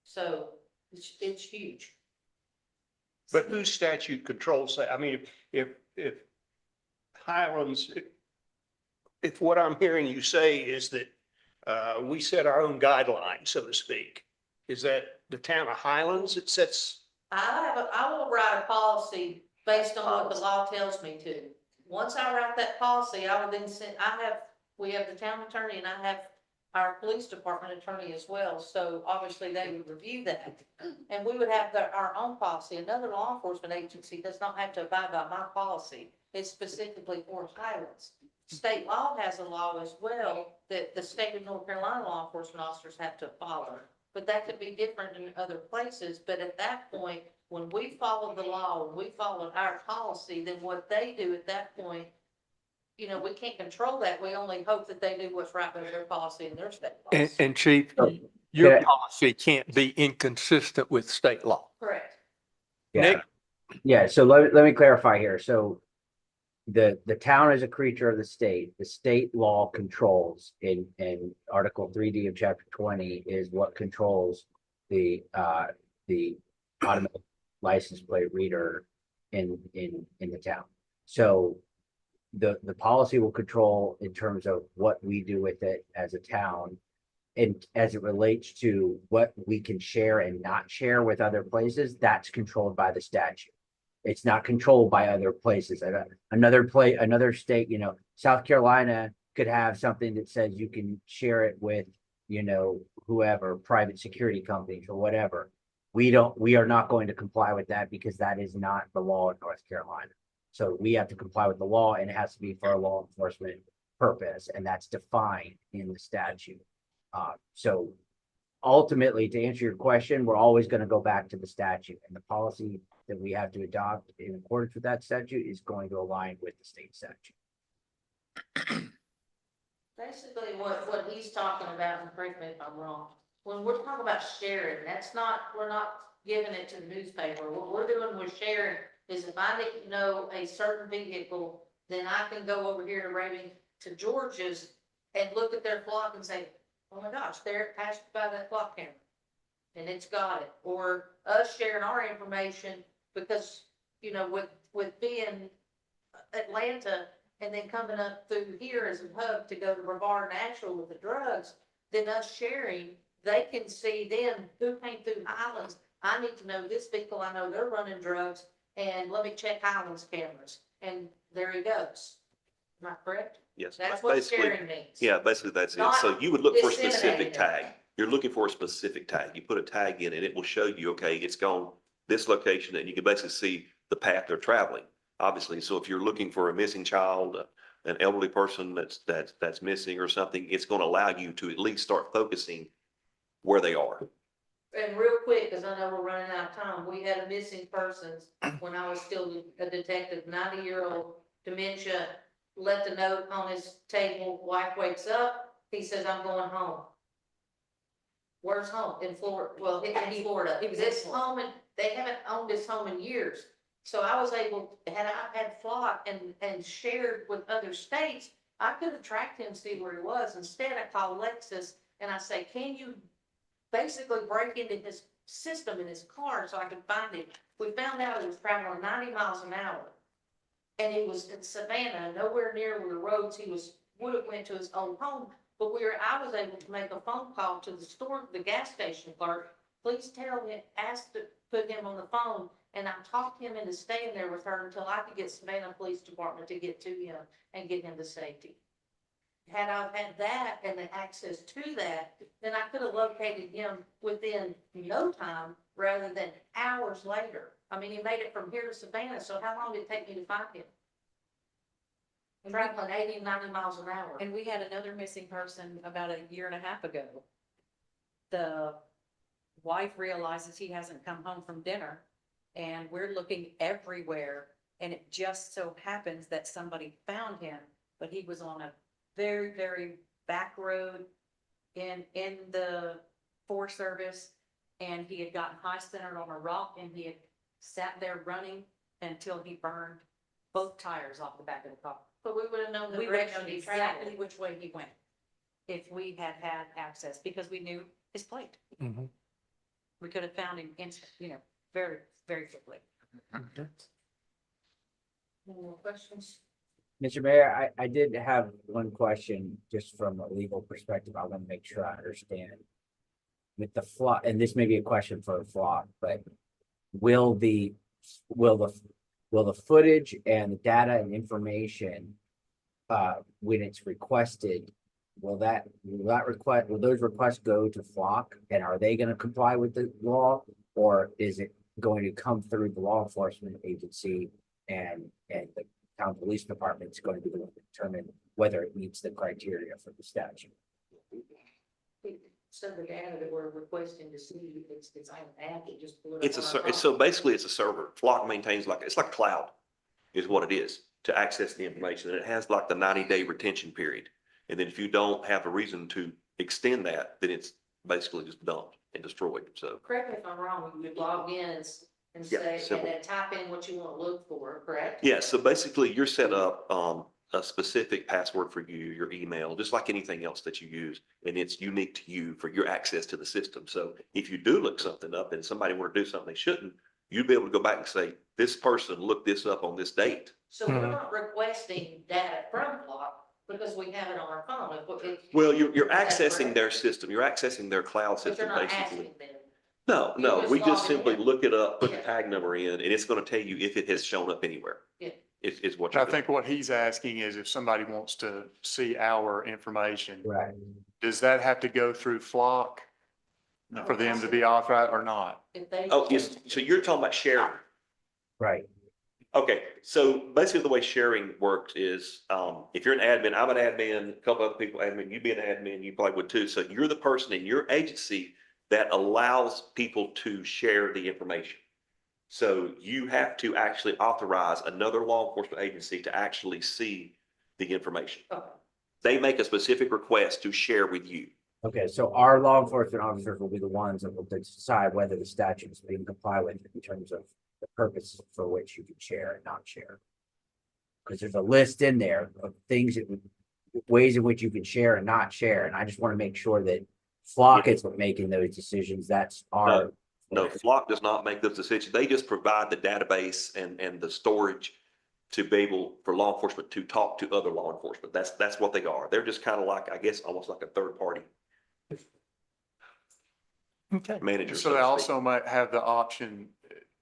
[SPEAKER 7] So it's huge.
[SPEAKER 11] But whose statute controls that? I mean, if Highlands, if what I'm hearing you say is that we set our own guidelines, so to speak, is that the town of Highlands that sets
[SPEAKER 7] I will write a policy based on what the law tells me to. Once I write that policy, I will then send, we have the town attorney and I have our police department attorney as well, so obviously they would review that. And we would have our own policy. Another law enforcement agency does not have to abide by my policy. It's specifically for Highlands. State law has a law as well that the state of North Carolina law enforcement officers have to follow. But that could be different in other places, but at that point, when we follow the law, when we follow our policy, then what they do at that point, you know, we can't control that. We only hope that they do what's right by their policy and their state
[SPEAKER 3] And,
[SPEAKER 7] laws.
[SPEAKER 3] and Chief,
[SPEAKER 5] So,
[SPEAKER 3] your
[SPEAKER 5] yeah.
[SPEAKER 3] policy can't be inconsistent with state law.
[SPEAKER 7] Correct.
[SPEAKER 5] Yeah,
[SPEAKER 3] Nick?
[SPEAKER 5] yeah, so let me clarify here. So the town is a creature of the state. The state law controls in Article 3D of Chapter 20 is what controls the automatic license plate reader in the town. So the policy will control in terms of what we do with it as a town. And as it relates to what we can share and not share with other places, that's controlled by the statute. It's not controlled by other places. Another state, you know, South Carolina could have something that says you can share it with, you know, whoever, private security companies or whatever. We are not going to comply with that because that is not the law in North Carolina. So we have to comply with the law and it has to be for a law enforcement purpose, and that's defined in the statute. So ultimately, to answer your question, we're always going to go back to the statute, and the policy that we have to adopt in accordance with that statute is going to align with the state statute.
[SPEAKER 7] Basically, what he's talking about, and correct me if I'm wrong, when we're talking about sharing, that's not, we're not giving it to the newspaper. What we're doing with sharing is if I need to know a certain vehicle, then I can go over here to Raven, to George's and look at their clock and say, oh my gosh, there it passed by that clock camera. And it's got it. Or us sharing our information because, you know, with being Atlanta and then coming up through here as a hub to go to Brevard Natural with the drugs, then us sharing, they can see then who came through Highlands. I need to know this vehicle. I know they're running drugs, and let me check Highlands cameras. And there he goes. Am I correct?
[SPEAKER 4] Yes.
[SPEAKER 7] That's what
[SPEAKER 4] basically-
[SPEAKER 7] sharing means.
[SPEAKER 4] Yeah, basically that's it.
[SPEAKER 7] Not
[SPEAKER 4] So you would look for a specific
[SPEAKER 7] disseminating it.
[SPEAKER 4] tag. You're looking for a specific tag. You put a tag in and it will show you, okay, it's gone this location, and you can basically see the path they're traveling, obviously. So if you're looking for a missing child, an elderly person that's missing or something, it's going to allow you to at least start focusing where they are.
[SPEAKER 7] And real quick, because I know we're running out of time, we had a missing persons when I was still a detective, 90-year-old dementia, left a note on his table, wife wakes up, he says, I'm going home. Where's home? In Florida, well, in Florida.
[SPEAKER 6] He was
[SPEAKER 7] This
[SPEAKER 6] in Florida.
[SPEAKER 7] home, and they haven't owned this home in years. So I was able, had I had flock and shared with other states, I could have tracked him, see where he was. Instead, I called Lexus and I say, can you basically break into his system in his car so I could find him? We found out he was traveling 90 miles an hour. And he was in Savannah, nowhere near where the roads he would have went to his old home. But I was able to make a phone call to the store, the gas station clerk. Please tell him, ask to put him on the phone. And I talked him into staying there with her until I could get Savannah Police Department to get to him and get him to safety. Had I had that and the access to that, then I could have located him within no time rather than hours later. I mean, he made it from here to Savannah, so how long did it take me to find him? Traveling 80, 90 miles an hour.
[SPEAKER 6] And we had another missing person about a year and a half ago. The wife realizes he hasn't come home from dinner, and we're looking everywhere. And it just so happens that somebody found him, but he was on a very, very back road in the Forest Service, and he had gotten high centered on a rock, and he had sat there running until he burned both tires off the back of the car.
[SPEAKER 7] But we would have known the
[SPEAKER 6] We would have
[SPEAKER 7] direction
[SPEAKER 6] known
[SPEAKER 7] he
[SPEAKER 6] exactly
[SPEAKER 7] traveled.
[SPEAKER 6] which way he went if we had had access, because we knew his plate.
[SPEAKER 3] Mhm.
[SPEAKER 6] We could have found him instant, very, very quickly.
[SPEAKER 7] Any more questions?
[SPEAKER 5] Mr. Mayor, I did have one question just from a legal perspective. I want to make sure I understand. With the flock, and this may be a question for a flock, but will the, will the, will the footage and the data and information, when it's requested, will those requests go to Flock? And are they gonna comply with the law? Or is it going to come through the law enforcement agency and the town police department is going to be the one to determine whether it meets the criteria for the statute?
[SPEAKER 7] So the data that we're requesting to see, it's on an app, it just. pull it
[SPEAKER 4] It's
[SPEAKER 7] up on our
[SPEAKER 4] so
[SPEAKER 7] phone.
[SPEAKER 4] basically it's a server. Flock maintains it's like cloud is what it is to access the information. And it has like the 90-day retention period. And then if you don't have a reason to extend that, then it's basically just dumped and destroyed. So
[SPEAKER 7] Correct me if I'm wrong, you would log in and
[SPEAKER 4] Yeah,
[SPEAKER 7] say,
[SPEAKER 4] simple.
[SPEAKER 7] and then type in what you want to look for, correct?
[SPEAKER 4] yeah, so basically you're set up a specific password for you, your email, just like anything else that you use. And it's unique to you for your access to the system. So if you do look something up and somebody want to do something they shouldn't, you'd be able to go back and say, this person looked this up on this date.
[SPEAKER 7] So we're not requesting data from Block because we have it on our phone.
[SPEAKER 4] Well, you're
[SPEAKER 7] That's
[SPEAKER 4] accessing
[SPEAKER 7] correct.
[SPEAKER 4] their system. You're accessing their cloud
[SPEAKER 7] But you're
[SPEAKER 4] system,
[SPEAKER 7] not
[SPEAKER 4] basically.
[SPEAKER 7] asking them.
[SPEAKER 4] No,
[SPEAKER 7] You
[SPEAKER 4] no,
[SPEAKER 7] just
[SPEAKER 4] we just
[SPEAKER 7] log it
[SPEAKER 4] simply
[SPEAKER 7] in.
[SPEAKER 4] look it up, put the
[SPEAKER 7] Yeah.
[SPEAKER 4] tag number in, and it's gonna tell you if it has shown up anywhere.
[SPEAKER 7] Yeah.
[SPEAKER 4] Is what
[SPEAKER 2] And I
[SPEAKER 4] you're
[SPEAKER 2] think
[SPEAKER 4] doing.
[SPEAKER 2] what he's asking is if somebody wants to see our information,
[SPEAKER 5] Right.
[SPEAKER 2] does that have to go through Flock for them to be authorized or not?
[SPEAKER 7] If they.
[SPEAKER 4] Oh, yes, so you're talking about sharing.
[SPEAKER 5] Right.
[SPEAKER 4] Okay, so basically the way sharing works is, if you're an admin, I'm an admin, a couple other people admin, you be an admin, you probably would too. So you're the person in your agency that allows people to share the information. So you have to actually authorize another law enforcement agency to actually see the information.
[SPEAKER 7] Okay.
[SPEAKER 4] They make a specific request to share with you.
[SPEAKER 5] Okay, so our law enforcement officers will be the ones that will decide whether the statute is being complied with in terms of the purpose for which you can share and not share. Because there's a list in there of things that ways in which you can share and not share, and I just want to make sure that Flock is making those decisions. That's our.
[SPEAKER 4] No, Flock does not make those decisions. They just provide the database and the storage to be able for law enforcement to talk to other law enforcement. That's what they are. They're just kind of like, I guess, almost like a third party
[SPEAKER 3] Okay.
[SPEAKER 4] manager.
[SPEAKER 2] So
[SPEAKER 4] to
[SPEAKER 2] they
[SPEAKER 4] speak.
[SPEAKER 2] also might have the option,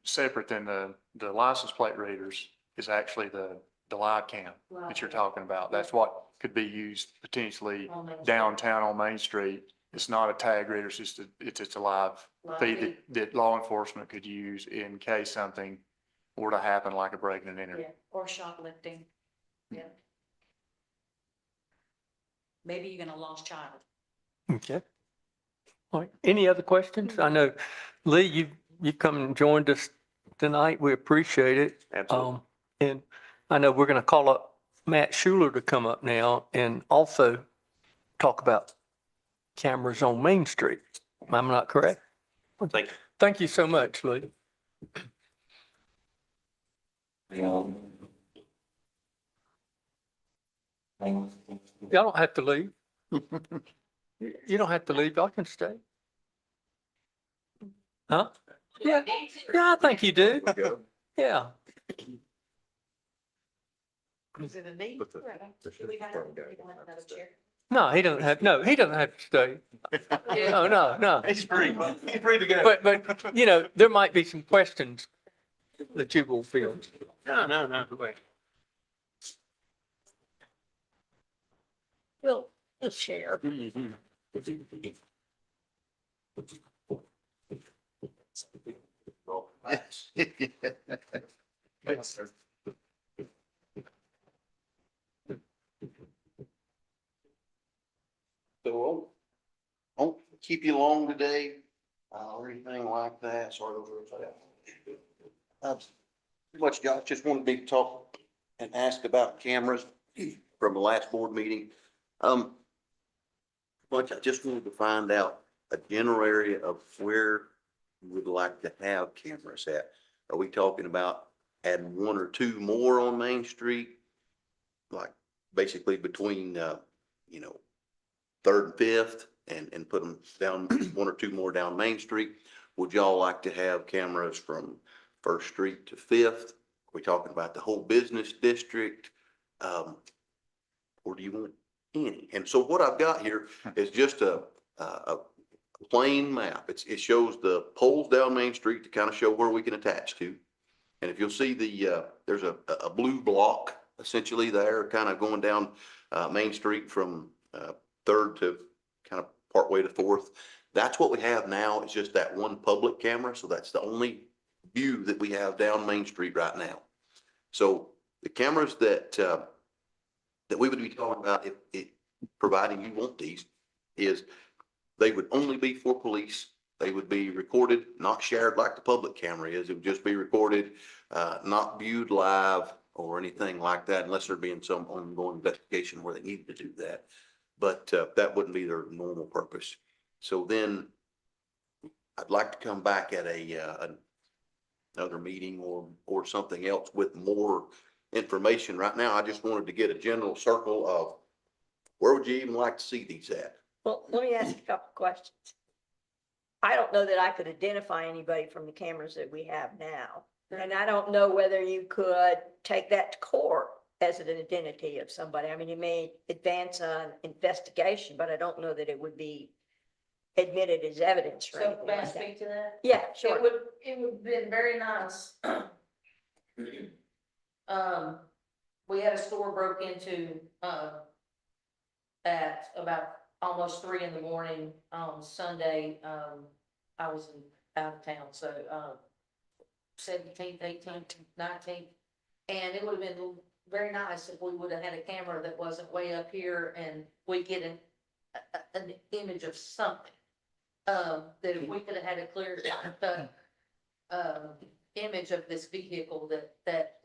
[SPEAKER 2] separate than the license plate readers, is actually the live cam that you're talking about. That's what could be used potentially
[SPEAKER 7] On Main Street.
[SPEAKER 2] downtown on Main Street. It's not a tag reader, it's just a live
[SPEAKER 7] Live
[SPEAKER 2] feed
[SPEAKER 7] feed.
[SPEAKER 2] that law enforcement could use in case something were to happen, like a break and enter.
[SPEAKER 6] Yeah, or shoplifting. Yeah. Maybe even a lost child.
[SPEAKER 3] Okay. All right. Any other questions? I know, Lee, you come and joined us tonight. We appreciate it.
[SPEAKER 4] Absolutely.
[SPEAKER 3] And I know we're going to call up Matt Schuler to come up now and also talk about cameras on Main Street. Am I not correct?
[SPEAKER 4] Thank you.
[SPEAKER 3] Thank you so much, Lee. Y'all don't have to leave. You don't have to leave. Y'all can stay. Huh? Yeah, yeah, I think you do. Yeah.
[SPEAKER 1] Is it a need?
[SPEAKER 3] No, he doesn't have to stay. No.
[SPEAKER 2] He's free. He's free to go.
[SPEAKER 3] But, you know, there might be some questions that you will feel. No. Wait.
[SPEAKER 1] We'll share.
[SPEAKER 10] So I won't keep you long today, or anything like that, sort of. Pretty much, Josh, just wanted me to talk and ask about cameras from the last board meeting. Much, I just wanted to find out a general area of where you would like to have cameras at. Are we talking about adding one or two more on Main Street? Like basically between, Third and Fifth and put them down, one or two more down Main Street? Would y'all like to have cameras from First Street to Fifth? Are we talking about the whole business district? Or do you want any? And so what I've got here is just a plain map. It shows the poles down Main Street to kind of show where we can attach to. And if you'll see there's a blue block essentially there, kind of going down, Main Street from, Third to kind of partway to Fourth. That's what we have now. It's just that one public camera. So that's the only view that we have down Main Street right now. So the cameras that we would be talking about, if providing you want these, is they would only be for police. They would be recorded, not shared like the public camera is. It would just be recorded, not viewed live or anything like that, unless there being some ongoing investigation where they needed to do that. But that wouldn't be their normal purpose. So then I'd like to come back at another meeting or something else with more information. Right now, I just wanted to get a general circle of where would you even like to see these at?
[SPEAKER 1] Well, let me ask you a couple questions. I don't know that I could identify anybody from the cameras that we have now. And I don't know whether you could take that to court as an identity of somebody. I mean, you may advance an investigation, but I don't know that it would be admitted as evidence or
[SPEAKER 7] So
[SPEAKER 1] anything
[SPEAKER 7] may I
[SPEAKER 1] like that.
[SPEAKER 7] speak to that?
[SPEAKER 1] Yeah, sure.
[SPEAKER 7] It would have been very nice. We had a store broke into, at about almost 3 a.m. on Sunday. I was out of town, so, 17th, 18th, 19th. And it would have been very nice if we would have had a camera that wasn't way up here and we get an image of something. That if we could have had a clear, image of this vehicle that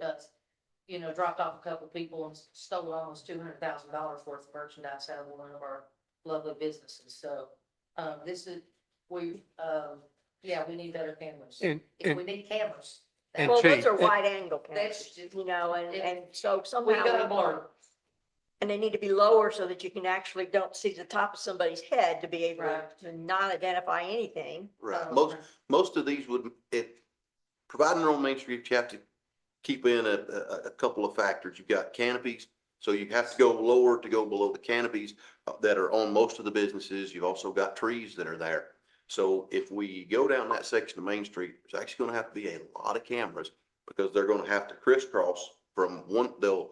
[SPEAKER 7] dropped off a couple people and stole almost $200,000 worth of merchandise out of one of our lovely businesses. So, we need better cameras. We need cameras.
[SPEAKER 3] And
[SPEAKER 1] Well, those
[SPEAKER 3] Chief,
[SPEAKER 1] are wide angle
[SPEAKER 7] That's
[SPEAKER 1] cameras, and so
[SPEAKER 7] We
[SPEAKER 1] somehow.
[SPEAKER 7] gotta blur.
[SPEAKER 1] And they need to be lower so that you can actually don't see the top of somebody's head to be able
[SPEAKER 7] Right.
[SPEAKER 1] to not identify anything.
[SPEAKER 10] Right.
[SPEAKER 7] Oh,
[SPEAKER 10] Most of these would, if providing they're on Main Street, you have to keep in a couple of factors. You've got canopies. So you have to go lower to go below the canopies that are on most of the businesses. You've also got trees that are there. So if we go down that section of Main Street, there's actually going to have to be a lot of cameras because they're going to have to crisscross from one, they'll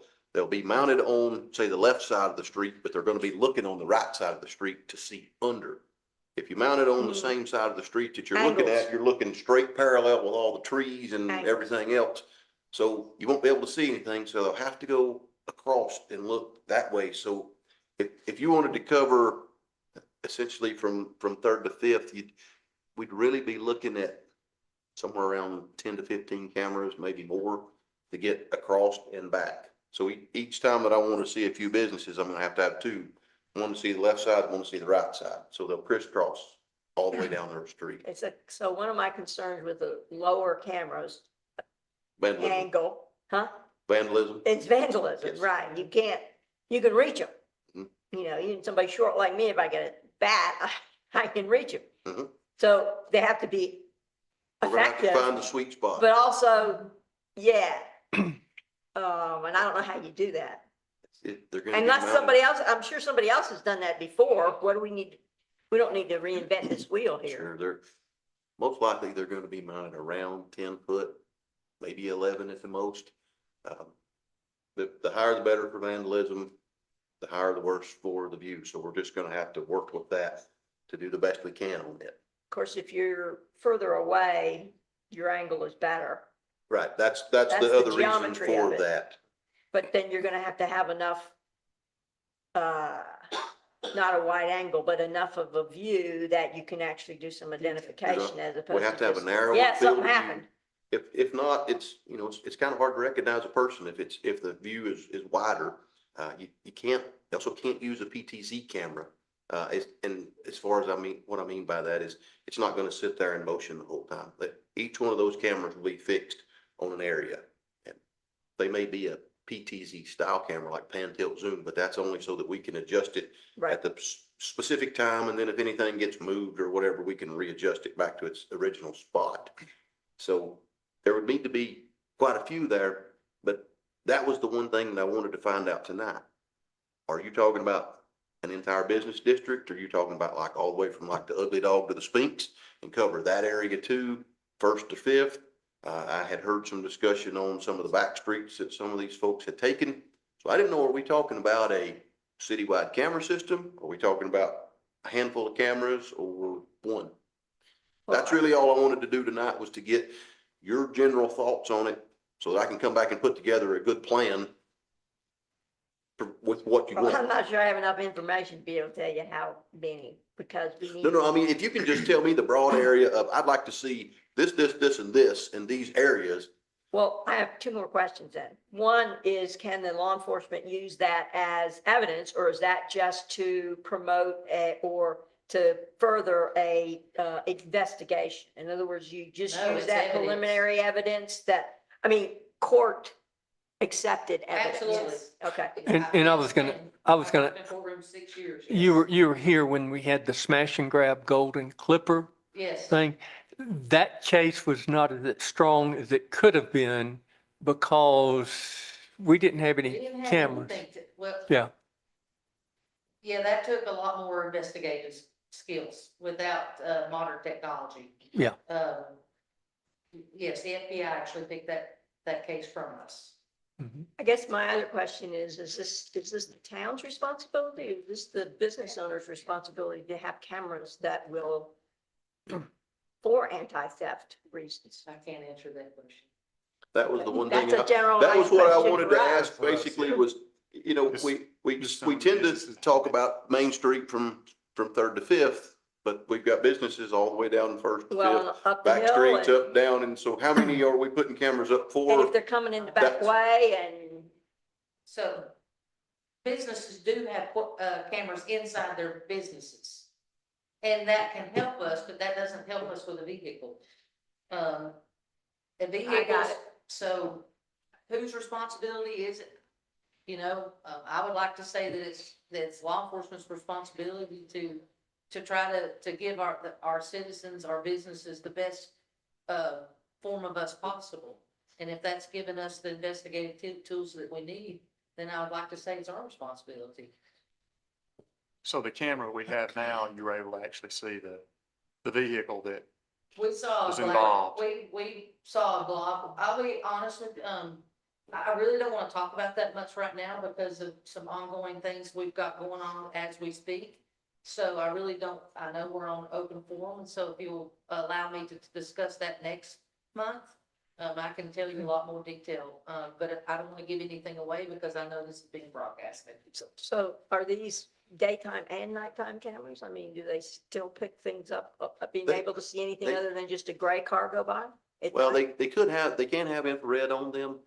[SPEAKER 10] be mounted on, say, the left side of the street, but they're going to be looking on the right side of the street to see under. If you mount it on the same side of the street that you're looking
[SPEAKER 1] Angles.
[SPEAKER 10] at, you're looking straight parallel with all the trees and
[SPEAKER 1] Angles.
[SPEAKER 10] everything else. So you won't be able to see anything. So they'll have to go across and look that way. So if you wanted to cover essentially from 3rd to 5th, we'd really be looking at somewhere around 10 to 15 cameras, maybe more, to get across and back. So each time that I want to see a few businesses, I'm going to have 2, one to see the left side, one to see the right side. So they'll crisscross all the way down their street.
[SPEAKER 1] So one of my concerns with the lower cameras,
[SPEAKER 10] Vandalism.
[SPEAKER 1] angle,
[SPEAKER 10] Vandalism.
[SPEAKER 1] it's vandalism,
[SPEAKER 10] Yes.
[SPEAKER 1] right? You can reach them.
[SPEAKER 10] Mhm.
[SPEAKER 1] Even somebody short like me, if I get a bat, I can reach them.
[SPEAKER 10] Mhm.
[SPEAKER 1] So they have to be
[SPEAKER 10] We're going to have to
[SPEAKER 1] effective,
[SPEAKER 10] find the sweet spot.
[SPEAKER 1] but also, yeah. And I don't know how you do that.
[SPEAKER 10] They're going to be
[SPEAKER 1] Unless
[SPEAKER 10] mounted.
[SPEAKER 1] somebody else, I'm sure somebody else has done that before. What do we need? We don't need to reinvent this wheel here.
[SPEAKER 10] Sure, most likely they're going to be mounted around 10 foot, maybe 11 at the most. The higher the better for vandalism, the higher the worse for the view. So we're just going to have to work with that to do the best we can on it.
[SPEAKER 1] Of course, if you're further away, your angle is better,
[SPEAKER 10] Right, that's
[SPEAKER 1] That's
[SPEAKER 10] the
[SPEAKER 1] the
[SPEAKER 10] other reason
[SPEAKER 1] geometry of
[SPEAKER 10] for
[SPEAKER 1] it.
[SPEAKER 10] that.
[SPEAKER 1] but then you're gonna have enough, not a wide angle, but enough of a view that you can actually do some identification as opposed to.
[SPEAKER 10] We have to have a
[SPEAKER 1] just,
[SPEAKER 10] narrow
[SPEAKER 1] yeah,
[SPEAKER 10] field
[SPEAKER 1] something
[SPEAKER 10] of view.
[SPEAKER 1] happened.
[SPEAKER 10] If not, it's kind of hard to recognize a person if the view is wider. You can't, you also can't use a PTZ camera. And as far as what I mean by that is it's not going to sit there in motion the whole time. But each one of those cameras will be fixed on an area. And they may be a PTZ style camera like pan tilt zoom, but that's only so that we can adjust it
[SPEAKER 1] Right.
[SPEAKER 10] at the specific time. And then if anything gets moved or whatever, we can readjust it back to its original spot. So there would need to be quite a few there, but that was the one thing that I wanted to find out tonight. Are you talking about an entire business district? Or are you talking about like all the way from like the Ugly Dog to the Spinks and cover that area too, First to Fifth? I had heard some discussion on some of the back streets that some of these folks had taken. So I didn't know, are we talking about a citywide camera system? Are we talking about a handful of cameras or one? That's really all I wanted to do tonight, was to get your general thoughts on it so that I can come back and put together a good plan with what you
[SPEAKER 1] Well, I'm
[SPEAKER 10] want.
[SPEAKER 1] not sure I have enough information to be able to tell you how many, because we need.
[SPEAKER 10] No, I mean, if you can just tell me the broad area of, I'd like to see this, and this in these areas.
[SPEAKER 1] Well, I have two more questions then. One is, can the law enforcement use that as evidence, or is that just to promote or to further a investigation? In other words, you just
[SPEAKER 7] No,
[SPEAKER 1] use
[SPEAKER 7] it's
[SPEAKER 1] that
[SPEAKER 7] evidence.
[SPEAKER 1] preliminary evidence that, I mean, court accepted evidence.
[SPEAKER 7] Absolutely.
[SPEAKER 1] Okay.
[SPEAKER 3] And I was gonna-
[SPEAKER 7] I've been in courtroom 6 years.
[SPEAKER 3] You
[SPEAKER 7] yes.
[SPEAKER 3] were here when we had the smash and grab golden clipper
[SPEAKER 7] Yes.
[SPEAKER 3] thing. That case was not as strong as it could have been because we didn't have
[SPEAKER 7] We
[SPEAKER 3] any
[SPEAKER 7] didn't have
[SPEAKER 3] cameras.
[SPEAKER 7] anything to, well,
[SPEAKER 3] Yeah,
[SPEAKER 7] yeah, that took a lot more investigative skills without, modern technology.
[SPEAKER 3] yeah.
[SPEAKER 7] Yes, the FBI actually picked that case from us.
[SPEAKER 3] Mhm.
[SPEAKER 1] I guess my other question is this the town's responsibility? Is this the business owner's responsibility to have cameras that will, for anti-theft reasons?
[SPEAKER 7] I can't answer that question.
[SPEAKER 10] That was the one thing.
[SPEAKER 1] That's a generalized
[SPEAKER 10] That was what I
[SPEAKER 1] question
[SPEAKER 10] wanted
[SPEAKER 1] for
[SPEAKER 10] to
[SPEAKER 1] us.
[SPEAKER 10] ask, basically, was, you know,
[SPEAKER 2] Just-
[SPEAKER 10] we
[SPEAKER 2] just some
[SPEAKER 10] tend to
[SPEAKER 2] businesses.
[SPEAKER 10] talk about Main Street from Third to Fifth, but we've got businesses all the way down First to
[SPEAKER 1] Well,
[SPEAKER 10] Fifth,
[SPEAKER 1] up the
[SPEAKER 10] back
[SPEAKER 1] hill,
[SPEAKER 10] streets,
[SPEAKER 1] and
[SPEAKER 10] up, down, and so how many are we putting cameras up
[SPEAKER 1] and
[SPEAKER 10] for?
[SPEAKER 1] if they're coming in the back
[SPEAKER 10] That's-
[SPEAKER 1] way and,
[SPEAKER 7] So businesses do have, cameras inside their businesses. And that can help us, but that doesn't help us with a vehicle. A vehicle,
[SPEAKER 1] it.
[SPEAKER 7] so whose responsibility is it? You know, I would like to say that it's law enforcement's responsibility to try to give our citizens, our businesses, the best, form of us possible. And if that's given us the investigative tools that we need, then I would like to say it's our responsibility.
[SPEAKER 2] So the camera we have now, you were able to actually see the vehicle that,
[SPEAKER 7] We saw,
[SPEAKER 2] Was
[SPEAKER 7] a black-
[SPEAKER 2] involved.
[SPEAKER 7] we saw a block. I'll be honest with, I really don't want to talk about that much right now because of some ongoing things we've got going on as we speak. So I really don't, I know we're on open forum, and so if you'll allow me to discuss that next month, I can tell you a lot more detail, but I don't want to give anything away because I know this is being broadcasted.
[SPEAKER 1] so are these daytime and nighttime cameras? I mean, do they still pick things up, being
[SPEAKER 10] They-
[SPEAKER 1] able to see anything
[SPEAKER 10] they-
[SPEAKER 1] other than just a gray car go by? at
[SPEAKER 10] Well,
[SPEAKER 1] night?
[SPEAKER 10] they can have infrared on them.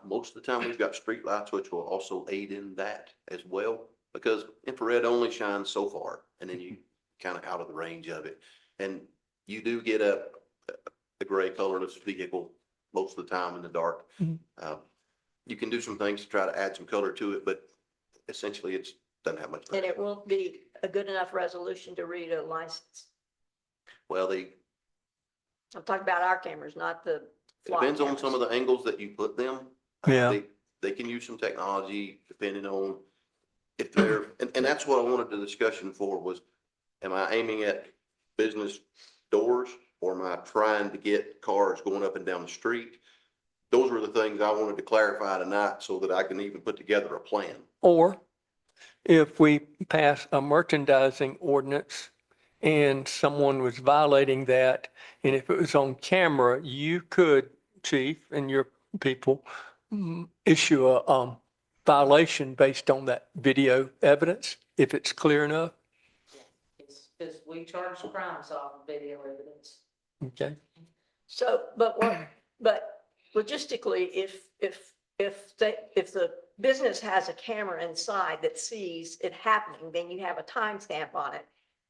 [SPEAKER 10] Most of the time, we've got street lights, which will also aid in that as well, because infrared only shines so far, and then you kind of out of the range of it. And you do get a gray colorless vehicle most of the time in the dark.
[SPEAKER 3] Mhm.
[SPEAKER 10] You can do some things to try to add some color to it, but essentially doesn't have much.
[SPEAKER 1] And it won't be a good enough resolution to read a license.
[SPEAKER 10] Well,
[SPEAKER 1] I'm talking about our cameras, not the.
[SPEAKER 10] it depends on some of the angles that you put them.
[SPEAKER 3] Yeah.
[SPEAKER 10] They can use some technology depending on if they're, and that's what I wanted the discussion for was, am I aiming at business doors or am I trying to get cars going up and down the street? Those were the things I wanted to clarify tonight so that I can even put together a plan.
[SPEAKER 3] Or if we pass a merchandising ordinance and someone was violating that, and if it was on camera, you could, chief, and your people issue a violation based on that video evidence, if it's clear enough.
[SPEAKER 7] Because we charge crimes off of video evidence.
[SPEAKER 3] Okay.
[SPEAKER 1] So, but logistically, if the business has a camera inside that sees it happening, then you have a timestamp on it.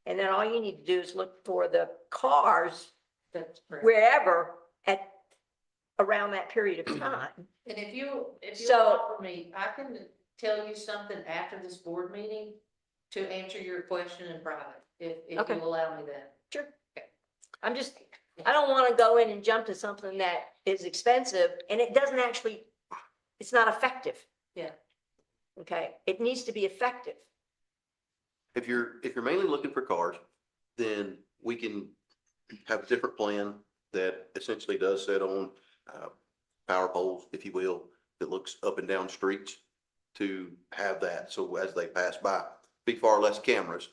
[SPEAKER 1] And then all you need to do is look for the cars
[SPEAKER 7] That's correct.
[SPEAKER 1] wherever around that period of time.
[SPEAKER 7] And if you
[SPEAKER 1] So-
[SPEAKER 7] offer me, I can tell you something after this board meeting to answer your question in private, if
[SPEAKER 1] Okay.
[SPEAKER 7] you allow me that.
[SPEAKER 1] Sure. I don't want to go in and jump to something that is expensive and it doesn't actually, it's not effective.
[SPEAKER 7] Yeah.
[SPEAKER 1] Okay, it needs to be effective.
[SPEAKER 4] If you're mainly looking for cars, then we can have a different plan that essentially does set on, power poles, if you will, that looks up and down streets to have that. So as they pass by, be far less cameras.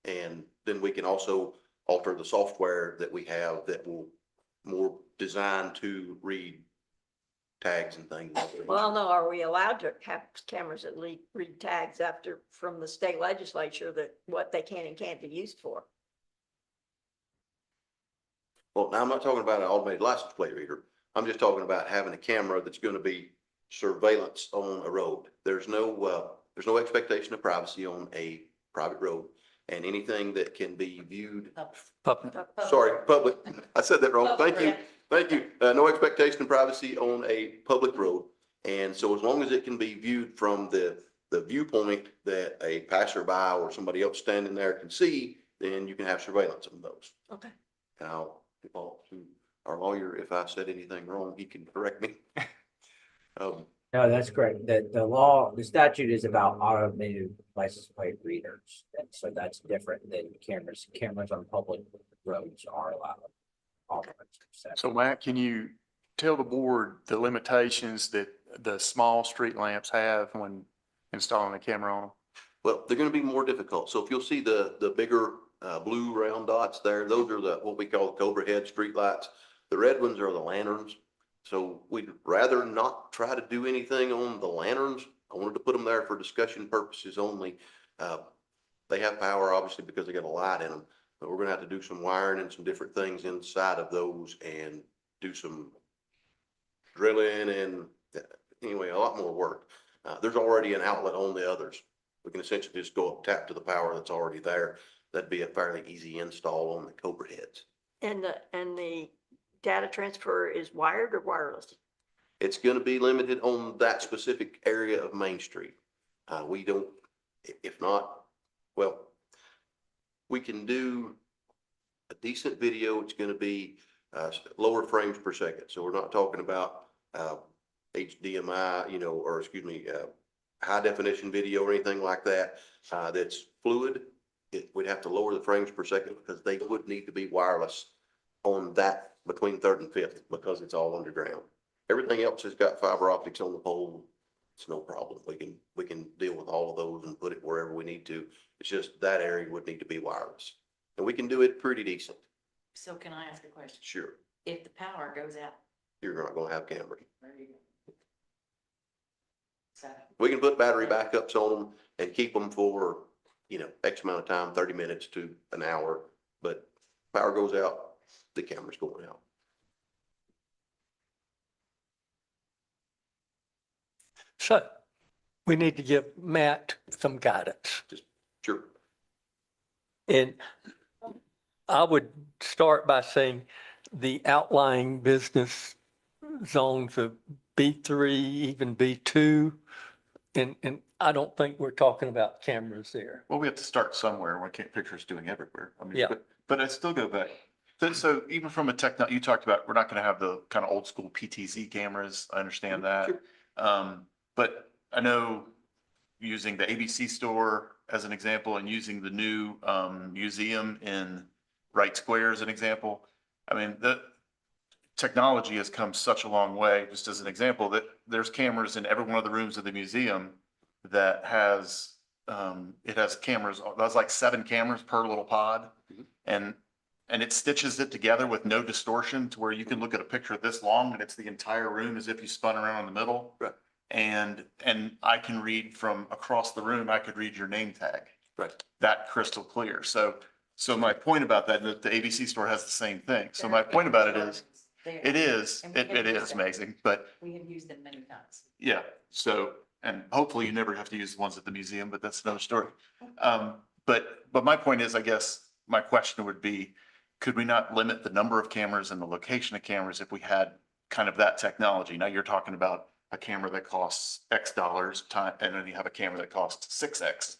[SPEAKER 4] And then we can also alter the software that we have that will more designed to read tags and things.
[SPEAKER 1] Well, no, are we allowed to have cameras that read tags after, from the state legislature, that what they can and can't be used for?
[SPEAKER 4] Well, now I'm not talking about an automated license plate reader. I'm just talking about having a camera that's going to be surveillance on a road. There's no expectation of privacy on a private road, and anything that can be viewed,
[SPEAKER 3] Public.
[SPEAKER 4] sorry, public, I said that wrong.
[SPEAKER 7] Public,
[SPEAKER 4] Thank you. Thank you. No expectation of privacy on a public road. And so as long as it can be viewed from the viewpoint that a passerby or somebody else standing there can see, then you can have surveillance on those.
[SPEAKER 1] Okay.
[SPEAKER 4] And I'll default to our lawyer. If I said anything wrong, he can correct me.
[SPEAKER 5] No, that's correct. The statute is about automated license plate readers. And so that's different than cameras. Cameras on public roads are allowed.
[SPEAKER 2] So Matt, can you tell the board the limitations that the small street lamps have when installing a camera on them?
[SPEAKER 4] Well, they're going to be more difficult. So if you'll see the bigger blue round dots there, those are what we call the Cobra head street lights. The red ones are the lanterns. So we'd rather not try to do anything on the lanterns. I wanted to put them there for discussion purposes only. They have power obviously because they got a light in them, but we're going to have to do some wiring and some different things inside of those and do some drilling and anyway, a lot more work. There's already an outlet on the others. We can essentially just go up, tap to the power that's already there. That'd be a fairly easy install on the Cobra heads.
[SPEAKER 1] And the data transfer is wired or wireless?
[SPEAKER 4] It's going to be limited on that specific area of Main Street. We don't, if not, well, we can do a decent video. It's going to be lower frames per second. So we're not talking about HDMI, or excuse me, high definition video or anything like that. That's fluid. We'd have to lower the frames per second because they would need to be wireless on that between 3rd and 5th because it's all underground. Everything else has got fiber optics on the pole. It's no problem. We can deal with all of those and put it wherever we need to. It's just that area would need to be wireless. And we can do it pretty decent.
[SPEAKER 7] So can I ask a question?
[SPEAKER 4] Sure.
[SPEAKER 7] If the power goes out,
[SPEAKER 4] You're not gonna have cameras.
[SPEAKER 7] where do you go? So,
[SPEAKER 4] We can put battery backups on them and keep them for, X amount of time, 30 minutes to an hour. But power goes out, the camera's going out.
[SPEAKER 3] So we need to give Matt some guidance.
[SPEAKER 4] Sure.
[SPEAKER 3] And I would start by saying the outlying business zones of B3, even B2. And I don't think we're talking about cameras there.
[SPEAKER 9] Well, we have to start somewhere. We can't picture us doing everywhere. I mean,
[SPEAKER 3] Yeah.
[SPEAKER 9] but I still go back. So even from a you talked about, we're not going to have the kind of old school PTZ cameras. I understand that.
[SPEAKER 4] Sure.
[SPEAKER 9] But I know using the ABC store as an example and using the new museum in Wright Square as an example. I mean, the technology has come such a long way, just as an example, that there's cameras in every one of the rooms of the museum that has, it has cameras, that's like 7 cameras per little pod.
[SPEAKER 4] Mhm.
[SPEAKER 9] And it stitches it together with no distortion to where you can look at a picture this long and it's the entire room as if you spun around in the middle.
[SPEAKER 4] Right.
[SPEAKER 9] And I can read from across the room, I could read your name tag.
[SPEAKER 4] Right.
[SPEAKER 9] That crystal clear. So my point about that, the ABC store has the same thing. So my point about it is, it is amazing, but
[SPEAKER 7] we have used them many times.
[SPEAKER 9] yeah, so, and hopefully you never have to use the ones at the museum, but that's another story. But my point is, I guess, my question would be, could we not limit the number of cameras and the location of cameras if we had kind of that technology? Now you're talking about a camera that costs X dollars time, and then you have a camera that costs 6X,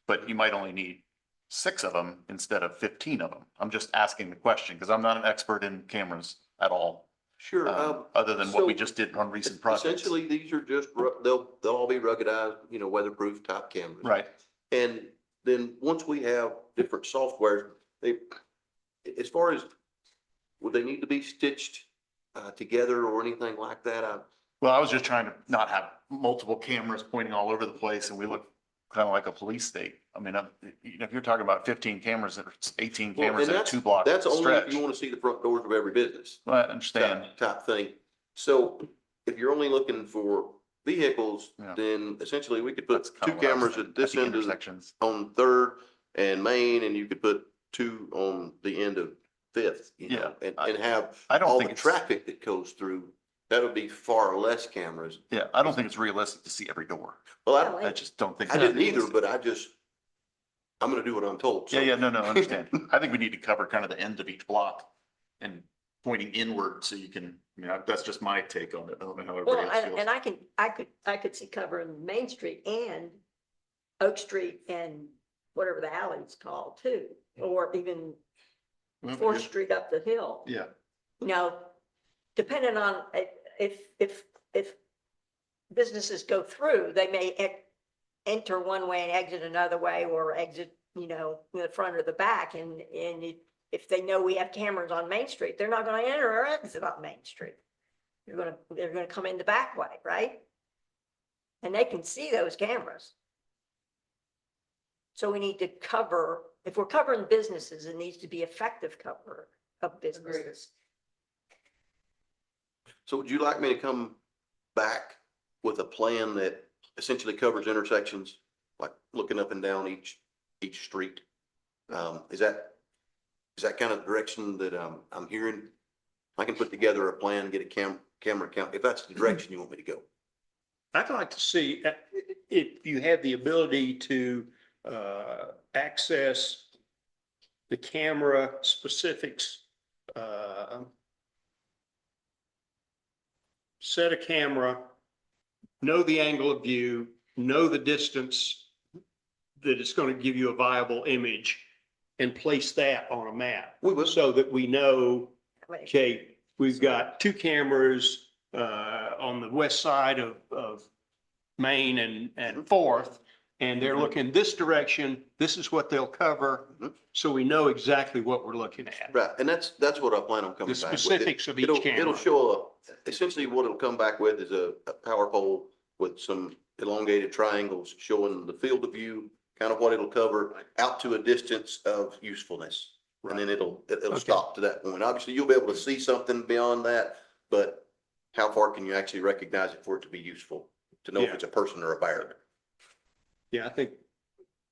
[SPEAKER 9] but you might only need 6 of them instead of 15 of them. I'm just asking the question because I'm not an expert in cameras at all.
[SPEAKER 4] Sure.
[SPEAKER 9] Other than what we
[SPEAKER 4] so
[SPEAKER 9] just did on recent projects.
[SPEAKER 4] Essentially, these are just, they'll all be ruggedized, weatherproof type cameras.
[SPEAKER 9] Right.
[SPEAKER 4] And then once we have different softwares, they, as far as, would they need to be stitched together or anything like that?
[SPEAKER 9] Well, I was just trying to not have multiple cameras pointing all over the place and we look kind of like a police state. I mean, you know, if you're talking about 15 cameras, it's 18
[SPEAKER 4] Well,
[SPEAKER 9] cameras
[SPEAKER 4] and
[SPEAKER 9] at a 2 block
[SPEAKER 4] that's only if
[SPEAKER 9] stretch.
[SPEAKER 4] you want to see the front doors of every business.
[SPEAKER 9] I understand.
[SPEAKER 4] Type thing. So if you're only looking for vehicles,
[SPEAKER 9] Yeah.
[SPEAKER 4] then essentially we could
[SPEAKER 9] That's
[SPEAKER 4] put
[SPEAKER 9] kind
[SPEAKER 4] two
[SPEAKER 9] of what I was
[SPEAKER 4] cameras
[SPEAKER 9] thinking,
[SPEAKER 4] at this
[SPEAKER 9] the
[SPEAKER 4] end of,
[SPEAKER 9] intersections.
[SPEAKER 4] on Third and Main, and you could put two on the end of Fifth, you know,
[SPEAKER 9] Yeah,
[SPEAKER 4] and have
[SPEAKER 9] I don't
[SPEAKER 4] all
[SPEAKER 9] think
[SPEAKER 4] the
[SPEAKER 9] it's,
[SPEAKER 4] traffic that goes through. That would be far less cameras.
[SPEAKER 9] yeah, I don't think it's realistic to see every door.
[SPEAKER 4] Well,
[SPEAKER 9] I just don't think.
[SPEAKER 4] I
[SPEAKER 9] that's
[SPEAKER 4] didn't either,
[SPEAKER 9] realistic.
[SPEAKER 4] but I'm gonna do what I'm told.
[SPEAKER 9] Yeah,
[SPEAKER 4] so.
[SPEAKER 9] yeah, no, I understand. I think we need to cover kind of the end of each block and pointing inward so you can, I mean, that's just my take on it. I don't know how
[SPEAKER 1] Well,
[SPEAKER 9] everybody else feels.
[SPEAKER 1] and I could see covering Main Street and Oak Street and whatever the alley's called too, or even
[SPEAKER 9] Well,
[SPEAKER 1] Fourth
[SPEAKER 9] yeah.
[SPEAKER 1] Street up the hill.
[SPEAKER 9] Yeah,
[SPEAKER 1] You know, depending on if businesses go through, they may enter one way and exit another way, or exit, you know, in the front or the back. And if they know we have cameras on Main Street, they're not gonna enter or exit on Main Street. They're gonna come in the back way, right? And they can see those cameras. So we need to cover, if we're covering businesses, it needs to be effective cover of businesses.
[SPEAKER 4] So would you like me to come back with a plan that essentially covers intersections, like looking up and down each street? Is that kind of the direction that I'm hearing? I can put together a plan, get a camera count, if that's the direction you want me to go.
[SPEAKER 11] I'd like to see if you have the ability to access the camera specifics, set a camera, know the angle of view, know the distance that it's going to give you a viable image, and place that on a map.
[SPEAKER 4] We will.
[SPEAKER 11] So that we know, okay, we've got two cameras on the west side of Main and Fourth, and they're looking this direction. This is what they'll cover. So we know exactly what we're looking at.
[SPEAKER 4] Right, and that's what I plan on coming
[SPEAKER 11] The
[SPEAKER 4] back with.
[SPEAKER 11] specifics of each
[SPEAKER 4] It'll
[SPEAKER 11] camera.
[SPEAKER 4] show essentially what it'll come back with is a power pole with some elongated triangles showing the field of view, kind of what it'll cover out to a distance of usefulness. And then it'll
[SPEAKER 3] Okay.
[SPEAKER 4] stop to that point. Obviously, you'll be able to see something beyond that, but how far can you actually recognize it for it to be useful? To know if
[SPEAKER 11] Yeah.
[SPEAKER 4] it's a person or a bear?
[SPEAKER 11] Yeah, I think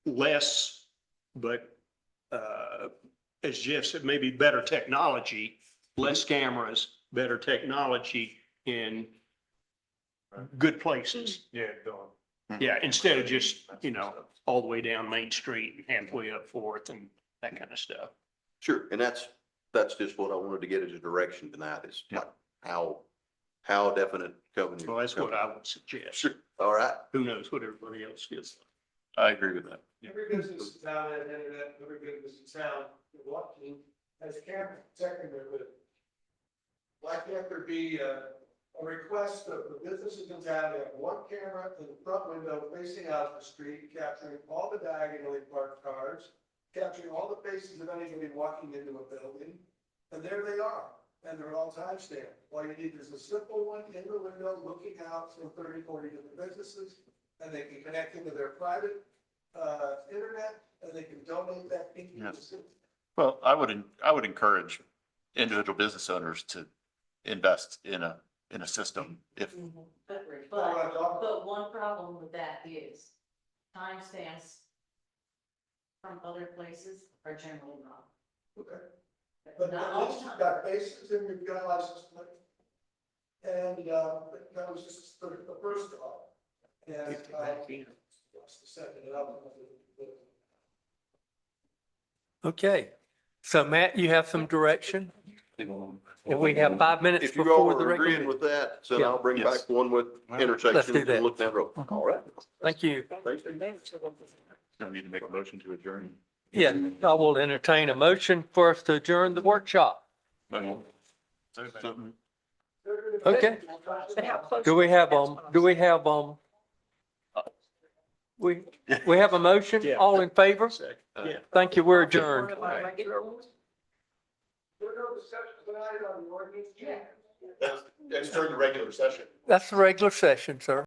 [SPEAKER 11] less, but as Jeff said, maybe better technology, less cameras, better technology in good places.
[SPEAKER 10] Yeah,
[SPEAKER 11] Yeah, instead of just, you know, all the way down Main Street and halfway up Fourth and that kind of stuff.
[SPEAKER 4] Sure, and that's just what I wanted to get as a direction tonight is
[SPEAKER 9] Yeah.
[SPEAKER 4] like how definite covenant.
[SPEAKER 11] Well, that's what I would suggest.
[SPEAKER 4] Sure, all right.
[SPEAKER 11] Who knows what everybody else feels.
[SPEAKER 9] I agree with that.
[SPEAKER 12] Every business in town has internet, every business in town, watching, has camera protecting their business. Why can't there be a request of the businesses in town to have one camera in the front window facing out the street, capturing all the diagonally parked cars, capturing all the faces of anybody walking into a building, and there they are, and they're all timestamped. All you need is a simple one in the window looking out from 30, 40 different businesses, and they can connect into their private internet, and they can donate that into
[SPEAKER 9] Yeah.
[SPEAKER 12] the city.
[SPEAKER 9] Well, I would encourage individual business owners to invest in a system if,
[SPEAKER 7] But one problem with that is timestamps from other places are generally wrong.
[SPEAKER 12] Okay. But
[SPEAKER 7] Not
[SPEAKER 12] at
[SPEAKER 7] all
[SPEAKER 12] least
[SPEAKER 7] the
[SPEAKER 12] you've
[SPEAKER 7] time.
[SPEAKER 12] got bases and you've got license plate. And, that was just the first thought. And, what's the second?
[SPEAKER 3] Okay. So Matt, you have some direction? If we have 5 minutes
[SPEAKER 4] If you all
[SPEAKER 3] before the
[SPEAKER 4] are agreeing
[SPEAKER 3] regular.
[SPEAKER 4] with that, so
[SPEAKER 3] Yeah.
[SPEAKER 4] I'll bring
[SPEAKER 9] Yes.
[SPEAKER 4] back one with intersections
[SPEAKER 3] do that.
[SPEAKER 4] and look down the road. All right.
[SPEAKER 3] Thank you.
[SPEAKER 4] Thanks, Dave.
[SPEAKER 9] don't need to make a motion to adjourn.
[SPEAKER 3] Yeah, I will entertain a motion for us to adjourn the workshop.
[SPEAKER 9] Something.
[SPEAKER 3] Okay.
[SPEAKER 1] But how close?
[SPEAKER 3] Do we have, We have a motion.
[SPEAKER 11] Yeah.
[SPEAKER 3] All in favor?
[SPEAKER 11] Yeah.
[SPEAKER 3] Thank you. We're adjourned.
[SPEAKER 1] One of my regular ones.
[SPEAKER 12] There's no discussion tonight on the ordinance change.
[SPEAKER 9] That's during the regular session.
[SPEAKER 3] That's the regular session, sir.